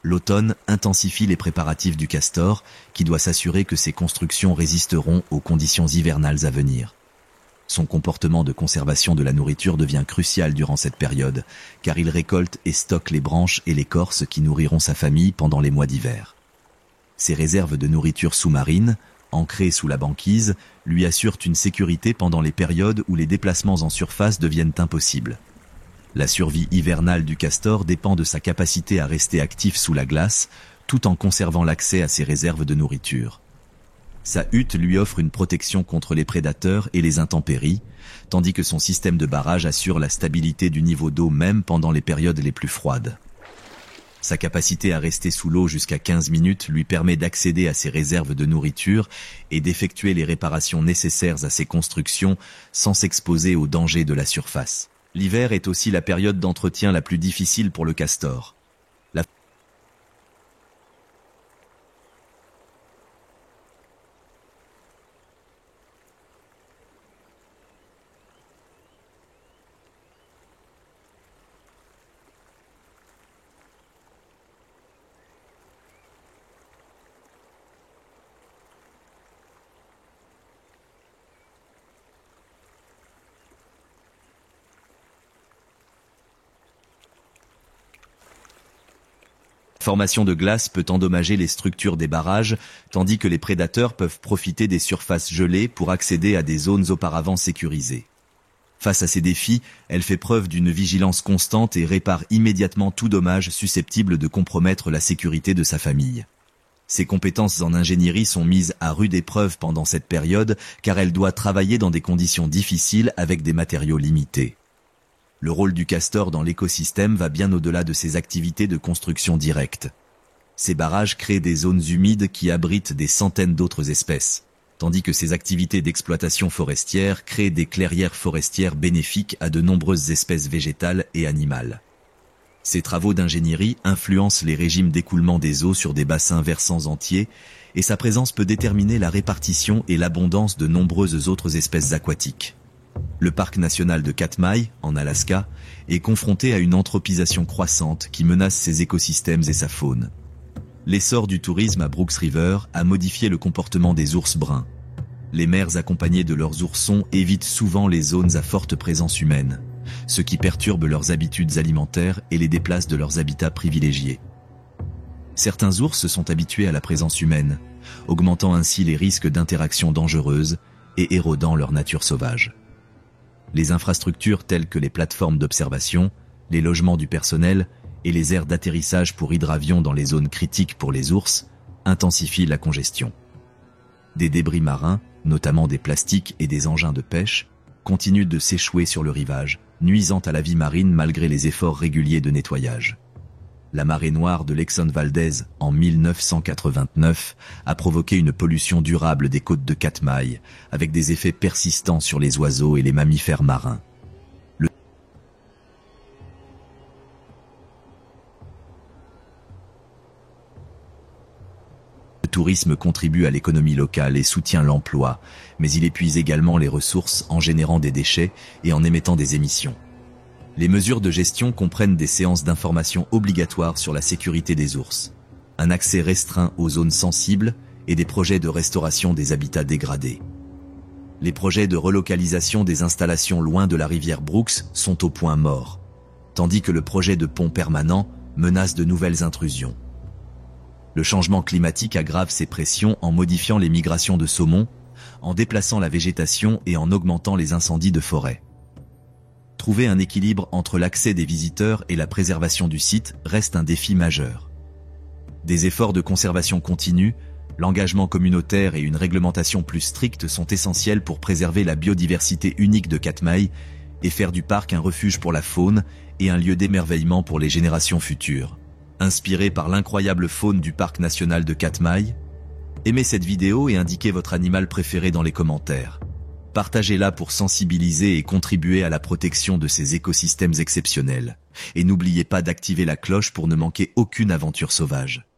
Speaker 1: L'automne intensifie les préparatifs du castor, qui doit s'assurer que ses constructions résisteront aux conditions hivernales à venir. Son comportement de conservation de la nourriture devient crucial durant cette période, car il récolte et stocke les branches et l'écorce qui nourriront sa famille pendant les mois d'hiver. Ces réserves de nourriture sous-marine, ancrées sous la banquise, lui assurent une sécurité pendant les périodes où les déplacements en surface deviennent impossibles. La survie hivernale du castor dépend de sa capacité à rester actif sous la glace, tout en conservant l'accès à ses réserves de nourriture. Sa hutte lui offre une protection contre les prédateurs et les intempéries, tandis que son système de barrage assure la stabilité du niveau d'eau même pendant les périodes les plus froides. Sa capacité à rester sous l'eau jusqu'à 15 minutes lui permet d'accéder à ses réserves de nourriture et d'effectuer les réparations nécessaires à ses constructions sans s'exposer aux dangers de la surface. L'hiver est aussi la période d'entretien la plus difficile pour le castor. La formation de glace peut endommager les structures des barrages, tandis que les prédateurs peuvent profiter des surfaces gelées pour accéder à des zones auparavant sécurisées. Face à ces défis, elle fait preuve d'une vigilance constante et répare immédiatement tout dommage susceptible de compromettre la sécurité de sa famille. Ses compétences en ingénierie sont mises à rude épreuve pendant cette période, car elle doit travailler dans des conditions difficiles avec des matériaux limités. Le rôle du castor dans l'écosystème va bien au-delà de ses activités de construction directe. Ces barrages créent des zones humides qui abritent des centaines d'autres espèces, tandis que ces activités d'exploitation forestière créent des clairières forestières bénéfiques à de nombreuses espèces végétales et animales. Ces travaux d'ingénierie influencent les régimes d'écoulement des eaux sur des bassins versants entiers, et sa présence peut déterminer la répartition et l'abondance de nombreuses autres espèces aquatiques. Le parc national de Katmai, en Alaska, est confronté à une anthropisation croissante qui menace ses écosystèmes et sa faune. L'essor du tourisme à Brooks River a modifié le comportement des ours bruns. Les mères accompagnées de leurs oursons évitent souvent les zones à forte présence humaine, ce qui perturbe leurs habitudes alimentaires et les déplace de leurs habitats privilégiés. Certains ours sont habitués à la présence humaine, augmentant ainsi les risques d'interactions dangereuses et érodant leur nature sauvage. Les infrastructures telles que les plateformes d'observation, les logements du personnel et les aires d'atterrissage pour hydravions dans les zones critiques pour les ours intensifient la congestion. Des débris marins, notamment des plastiques et des engins de pêche, continuent de s'échouer sur le rivage, nuisant à la vie marine malgré les efforts réguliers de nettoyage. La marée noire de l'Exxon Valdez en 1989 a provoqué une pollution durable des côtes de Katmai, avec des effets persistants sur les oiseaux et les mammifères marins. Le tourisme contribue à l'économie locale et soutient l'emploi, mais il épuise également les ressources en générant des déchets et en émettant des émissions. Les mesures de gestion comprennent des séances d'information obligatoires sur la sécurité des ours, un accès restreint aux zones sensibles et des projets de restauration des habitats dégradés. Les projets de relocalisation des installations loin de la rivière Brooks sont au point mort, tandis que le projet de pont permanent menace de nouvelles intrusions. Le changement climatique aggrave ces pressions en modifiant les migrations de saumons, en déplaçant la végétation et en augmentant les incendies de forêt. Trouver un équilibre entre l'accès des visiteurs et la préservation du site reste un défi majeur. Des efforts de conservation continus, l'engagement communautaire et une réglementation plus stricte sont essentiels pour préserver la biodiversité unique de Katmai et faire du parc un refuge pour la faune et un lieu d'émerveillement pour les générations futures. Inspiré par l'incroyable faune du parc national de Katmai, aimez cette vidéo et indiquez votre animal préféré dans les commentaires. Partagez-la pour sensibiliser et contribuer à la protection de ces écosystèmes exceptionnels. Et n'oubliez pas d'activer la cloche pour ne manquer aucune aventure sauvage.